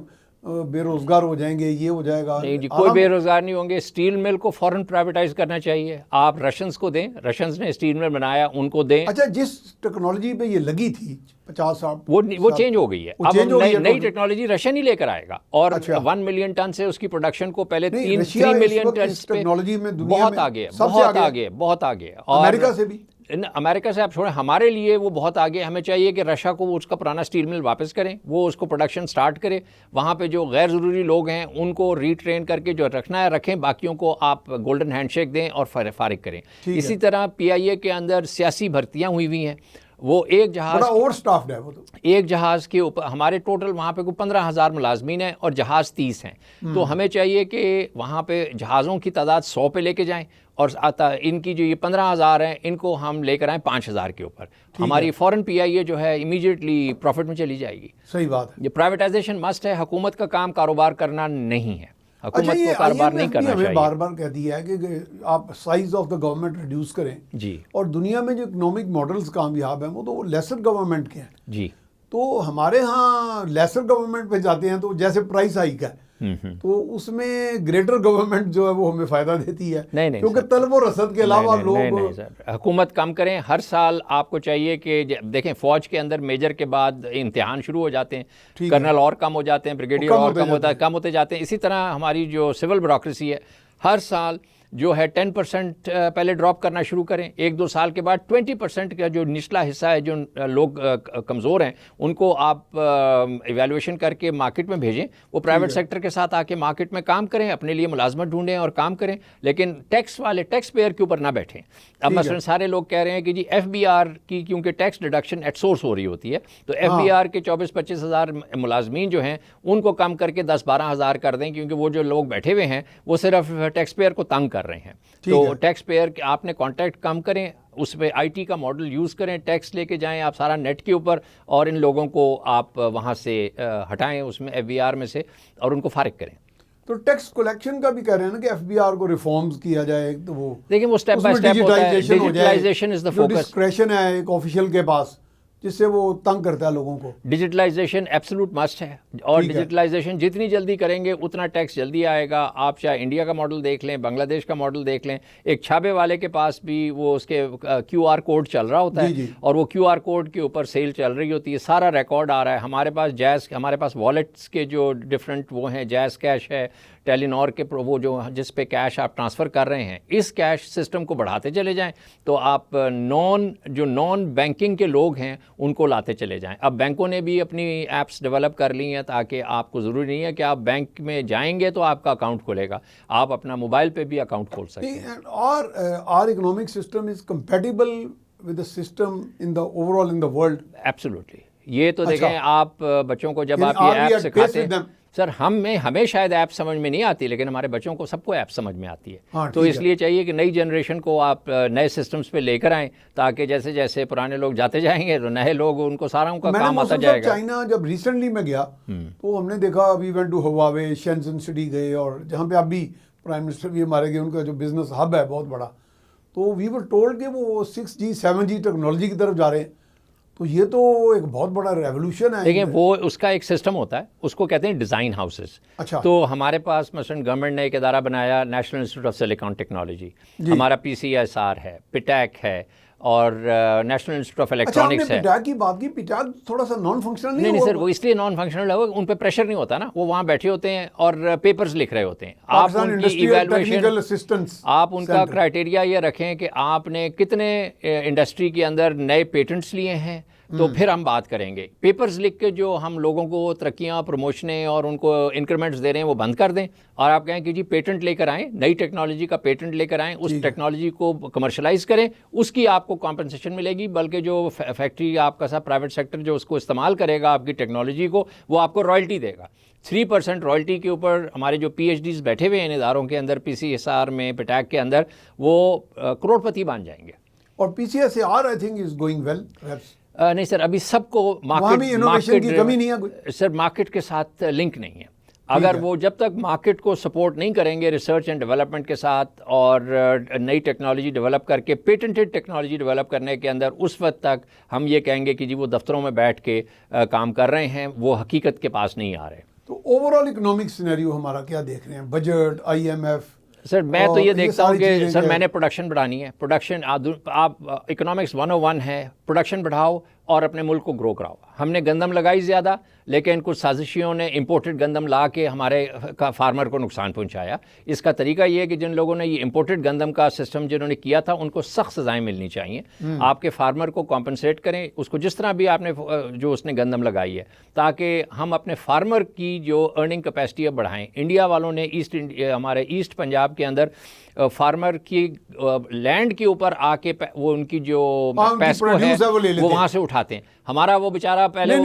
بے روزگار ہو جائیں گے، یہ ہو جائے گا. نہیں جی، کوئی بے روزگار نہیں ہوں گے. اسٹیل مل کو فوراً پرائیویٹائز کرنا چاہیے. آپ رشنز کو دیں، رشنز نے اسٹیل مل بنایا، ان کو دیں. اچھا جس ٹیکنالوجی پہ یہ لگی تھی 50 سال وہ چینج ہو گئی ہے، اب نئی ٹیکنالوجی رشین ہی لے کر آئے گا، اور 1 ملین ٹن سے اس کی پروڈکشن کو پہلے 3 ملین ٹن پہ بہت آگے، بہت آگے. اور امریکہ سے بھی، امریکہ سے آپ چھوڑیں، ہمارے لیے وہ بہت آگے. ہمیں چاہیے کہ رشیا کو وہ اس کا پرانا اسٹیل مل واپس کریں، وہ اس کو پروڈکشن سٹارٹ کرے، وہاں پہ جو غیر ضروری لوگ ہیں ان کو ری ٹرین کر کے جو رکھنا ہے رکھیں، باقیوں کو آپ گولڈن ہینڈ شیک دیں اور فارغ کریں. اسی طرح پی آئی اے کے اندر سیاسی بھرتیاں ہوئی ہیں، وہ ایک جہاز کے اوپر ہمارے ٹوٹل وہاں پہ 15,000 ملازمین ہیں اور جہاز 30 ہیں، تو ہمیں چاہیے کہ وہاں پہ جہازوں کی تعداد 100 پہ لے کے جائیں، اور ان کی جو یہ 15,000 ہیں ان کو ہم لے کر آئیں 5,000 کے اوپر. ہماری فوراً پی آئی اے جو ہے امیڈیٹلی پروفٹ میں چلی جائے گی. صحیح بات ہے. یہ پرائیویٹائزیشن مسٹ ہے. حکومت کا کام کاروبار کرنا نہیں ہے، حکومت کو کاروبار نہیں کرنا چاہیے. بار بار کہہ دیا ہے کہ آپ size of the government reduce کریں جی، اور دنیا میں جو اکنامک ماڈلز کامیاب ہیں وہ تو لیسر گورنمنٹ کے ہیں جی. تو ہمارے ہاں لیسر گورنمنٹ پہ جاتے ہیں تو جیسے پرائس ہائیک ہے تو اس میں گریٹر گورنمنٹ جو ہے وہ ہمیں فائدہ دیتی ہے، کیونکہ طلب و رسد کے علاوہ لوگ. نہیں سر، حکومت کم کریں. ہر سال آپ کو چاہیے کہ دیکھیں فوج کے اندر میجر کے بعد امتحان شروع ہو جاتے ہیں، کرنل اور کم ہو جاتے ہیں، بریگیڈیئر اور کم ہوتے جاتے ہیں. اسی طرح ہماری جو سول بیوروکریسی ہے، ہر سال جو ہے 10% پہلے ڈراپ کرنا شروع کریں، 1-2 سال کے بعد 20% کا جو نچلا حصہ ہے، جو لوگ کمزور ہیں ان کو آپ ایویلویشن کر کے مارکیٹ میں بھیجیں، وہ پرائیویٹ سیکٹر کے ساتھ آ کے مارکیٹ میں کام کریں، اپنے لیے ملازمت ڈھونڈیں اور کام کریں، لیکن ٹیکس پیئر کے اوپر نہ بیٹھیں. اب مثلاً سارے لوگ کہہ رہے ہیں کہ جی ایف بی آر کی کیونکہ ٹیکس ڈیڈکشن ایٹ سورس ہو رہی ہوتی ہے، تو ایف بی آر کے 24-25 ہزار ملازمین جو ہیں ان کو کم کر کے 10-12 ہزار کر دیں، کیونکہ وہ جو لوگ بیٹھے ہوئے ہیں وہ صرف ٹیکس پیئر کو تنگ کر رہے ہیں. تو ٹیکس پیئر آپ نے کانٹیکٹ کم کریں، اس پہ آئی ٹی کا ماڈل یوز کریں، ٹیکس لے کے جائیں آپ سارا نیٹ کے اوپر، اور ان لوگوں کو آپ وہاں سے ہٹائیں اس میں ایف بی آر میں سے، اور ان کو فارغ کریں. تو ٹیکس کلیکشن کا بھی کہہ رہے ہیں نا کہ ایف بی آر کو ریفارمز کیا جائے، تو وہ دیکھیں وہ اسٹیپ بائی اسٹیپ ہوتا ہے. Digitalisation is the focus. Discretion ہے ایک آفیشیل کے پاس جس سے وہ تنگ کرتا ہے لوگوں کو. ڈیجیٹلائزیشن ایبسولوٹ مسٹ ہے، اور ڈیجیٹلائزیشن جتنی جلدی کریں گے اتنا ٹیکس جلدی آئے گا. آپ چاہے انڈیا کا ماڈل دیکھ لیں، بنگلہ دیش کا ماڈل دیکھ لیں، ایک چھابے والے کے پاس بھی وہ اس کے کیو آر کوڈ چل رہا ہوتا ہے، اور وہ کیو آر کوڈ کے اوپر سیل چل رہی ہوتی ہے، سارا ریکارڈ آ رہا ہے. ہمارے پاس والیٹس کے جو ڈفرینٹ وہ ہیں، جیز کیش ہے، ٹیلی نور کے وہ جو جس پہ کیش آپ ٹرانسفر کر رہے ہیں، اس کیش سسٹم کو بڑھاتے چلے جائیں تو آپ نان بینکنگ کے لوگ ہیں ان کو لاتے چلے جائیں. اب بینکوں نے بھی اپنی ایپس ڈیولپ کر لی ہیں تاکہ آپ کو ضروری نہیں ہے کہ آپ بینک میں جائیں گے تو آپ کا اکاؤنٹ کھلے گا، آپ اپنا موبائل پہ بھی اکاؤنٹ کھول سکتے ہیں. اور our economic system is compatible with the system in the overall in the world. Absolutely. یہ تو دیکھیں آپ بچوں کو جب آپ یہ ایپ سکھاتے ہیں، سر ہمیں شاید ایپ سمجھ میں نہیں آتی، لیکن ہمارے بچوں کو سب کو ایپ سمجھ میں آتی ہے. تو اس لیے چاہیے کہ نئی جنریشن کو آپ نئے سسٹمز پہ لے کر آئیں، تاکہ جیسے جیسے پرانے لوگ جاتے جائیں گے تو نئے لوگ ان کو سارا ان کا کام آتا جائے گا. چائنا جب ریسنٹلی میں گیا تو ہم نے دیکھا we went to Huawei, Shenzhen city گئے، اور جہاں پہ ابھی پرائم منسٹر بھی ہمارے گئے، ان کا جو بزنس ہب ہے بہت بڑا، تو وی ور ٹولڈ کہ وہ 6G 7G ٹیکنالوجی کی طرف جا رہے ہیں. تو یہ تو ایک بہت بڑا ریولوشن ہے. دیکھیں وہ اس کا ایک سسٹم ہوتا ہے, اس کو کہتے ہیں ڈیزائن ہاؤسز. اچھا. تو ہمارے پاس مثلاً گورنمنٹ نے ایک ادارہ بنایا national institute of silicon technology, ہمارا PCSR ہے, پیٹیک ہے, اور نیشنل انسٹیٹیوٹ آف الیکٹرانکس ہے. پیٹیک کی بات کی, پیٹیک تھوڑا سا نان فنکشنل نہیں سر, وہ اس لیے نان فنکشنل ہے, ان پہ پریشر نہیں ہوتا نا, وہ وہاں بیٹھے ہوتے ہیں اور پیپرز لکھ رہے ہوتے ہیں. آپ ان کی ایویلویشن, آپ ان کا کرائٹیریا یہ رکھیں کہ آپ نے کتنے انڈسٹری کے اندر نئے پیٹنٹس لیے ہیں, تو پھر ہم بات کریں گے. پیپرز لکھ کے جو ہم لوگوں کو ترقیاں, پروموشنیں اور ان کو انکریمنٹس دے رہے ہیں وہ بند کر دیں, اور آپ کہیں کہ جی پیٹنٹ لے کر آئیں, نئی ٹیکنالوجی کا پیٹنٹ لے کر آئیں, اس ٹیکنالوجی کو کمرشلائز کریں, اس کی آپ کو کمپنسیشن ملے گی, بلکہ جو فیکٹری آپ کا سا پرائیویٹ سیکٹر جو اس کو استعمال کرے گا آپ کی ٹیکنالوجی کو, وہ آپ کو رائلٹی دے گا. 3% رائلٹی کے اوپر ہمارے جو PhDs بیٹھے ہوئے ہیں ان اداروں کے اندر, PCSR میں, پیٹیک کے اندر, وہ کروڑپتی بن جائیں گے. اور PCSR I think is going well. نہیں سر, ابھی سب کو مارکیٹ کی کمی نہیں ہے سر, مارکیٹ کے ساتھ لنک نہیں ہے. اگر وہ جب تک مارکیٹ کو سپورٹ نہیں کریں گے ریسرچ اینڈ ڈیولپمنٹ کے ساتھ, اور نئی ٹیکنالوجی ڈیولپ کر کے, پیٹنٹڈ ٹیکنالوجی ڈیولپ کرنے کے اندر, اس وقت تک ہم یہ کہیں گے کہ جی وہ دفتروں میں بیٹھ کے کام کر رہے ہیں, وہ حقیقت کے پاس نہیں آ رہے. تو اوور آل اکنامک سینیریو ہمارا کیا دیکھ رہے ہیں, بجٹ, IMF؟ سر میں تو یہ دیکھتا ہوں کہ سر میں نے پروڈکشن بڑھانی ہے. پروڈکشن, آپ اکنامکس 101 ہے, پروڈکشن بڑھاؤ اور اپنے ملک کو گرو کراؤ. ہم نے گندم لگائی زیادہ, لیکن کچھ سازشیوں نے امپورٹڈ گندم لا کے ہمارے فارمر کو نقصان پہنچایا. اس کا طریقہ یہ ہے کہ جن لوگوں نے یہ امپورٹڈ گندم کا سسٹم جنہوں نے کیا تھا, ان کو سخت سزائیں ملنی چاہیے. آپ کے فارمر کو کمپنسیٹ کریں, اس کو جس طرح بھی آپ نے جو اس نے گندم لگائی ہے, تاکہ ہم اپنے فارمر کی جو ارننگ کیپیسٹی ہے بڑھائیں. انڈیا والوں نے ہمارے ایسٹ پنجاب کے اندر فارمر کی لینڈ کے اوپر آ کے وہ ان کی جو پیسکو ہے وہ وہاں سے اٹھاتے ہیں. ہمارا وہ بیچارہ پہلے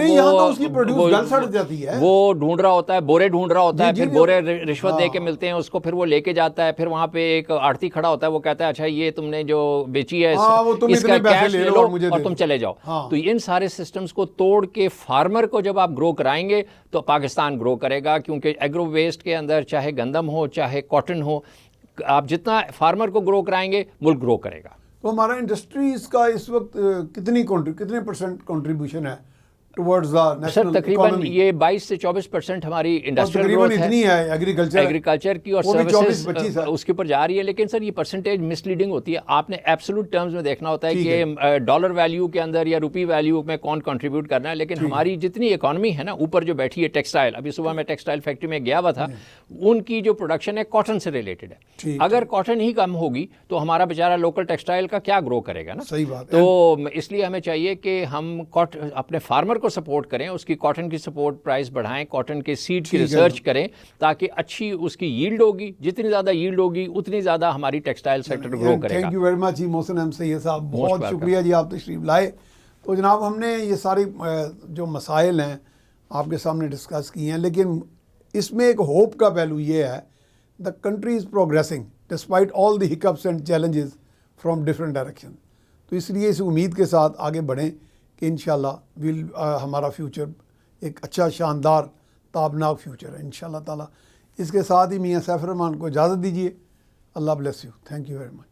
وہ ڈھونڈ رہا ہوتا ہے, بورے ڈھونڈ رہا ہوتا ہے, پھر بورے رشوت دے کے ملتے ہیں اس کو, پھر وہ لے کے جاتا ہے, پھر وہاں پہ ایک آڑتی کھڑا ہوتا ہے, وہ کہتا ہے اچھا یہ تم نے جو بیچی ہے اس کا کیش لے لو اور تم چلے جاؤ. تو ان سارے سسٹمز کو توڑ کے فارمر کو جب آپ گرو کرائیں گے تو پاکستان گرو کرے گا, کیونکہ ایگرو ویسٹ کے اندر چاہے گندم ہو چاہے کاٹن ہو, آپ جتنا فارمر کو گرو کرائیں گے ملک گرو کرے گا. تو ہمارا انڈسٹریز کا اس وقت کتنے % کنٹریبیوشن ہے ٹورڈز دا نیشنل اکانومی؟ تقریباً یہ 22 سے 24% ہماری انڈسٹریل گروتھ ہے. اتنی ہے ایگریکلچر کی, اور سروسز اس کے اوپر جا رہی ہے. لیکن سر یہ پرسنٹیج مس لیڈنگ ہوتی ہے. آپ نے ایبسولوٹ ٹرمز میں دیکھنا ہوتا ہے کہ ڈالر ویلیو کے اندر یا روپی ویلیو میں کون کنٹریبیوٹ کرنا ہے. لیکن ہماری جتنی اکانومی ہے نا اوپر جو بیٹھی ہے, ٹیکسٹائل, ابھی صبح میں ٹیکسٹائل فیکٹری میں گیا ہوا تھا, ان کی جو پروڈکشن ہے کاٹن سے ریلیٹڈ ہے. اگر کاٹن ہی کم ہوگی تو ہمارا بیچارہ لوکل ٹیکسٹائل کا کیا گرو کرے گا نا. صحیح بات. تو اس لیے ہمیں چاہیے کہ ہم اپنے فارمر کو سپورٹ کریں, اس کی کاٹن کی سپورٹ پرائز بڑھائیں, کاٹن کے سیڈ کی ریسرچ کریں, تاکہ اچھی اس کی ییلڈ ہوگی. جتنی زیادہ ییلڈ ہوگی اتنی زیادہ ہماری ٹیکسٹائل سیکٹر گرو کرے گا. تھینک یو ویری مچ جی محسن احمد سید صاحب, بہت شکریہ جی آپ تشریف لائے. تو جناب ہم نے یہ ساری جو مسائل ہیں آپ کے سامنے ڈسکس کی ہیں, لیکن اس میں ایک ہوپ کا پہلو یہ ہے, the country is progressing despite all the hiccups and challenges from different direction. تو اس لیے اس امید کے ساتھ آگے بڑھیں کہ انشاءاللہ ہمارا فیوچر ایک اچھا شاندار تابناک فیوچر ہے انشاءاللہ تعالیٰ. اس کے ساتھ ہی میاں سیف الرحمان کو اجازت دیجیے. اللہ bless you. Thank you very much.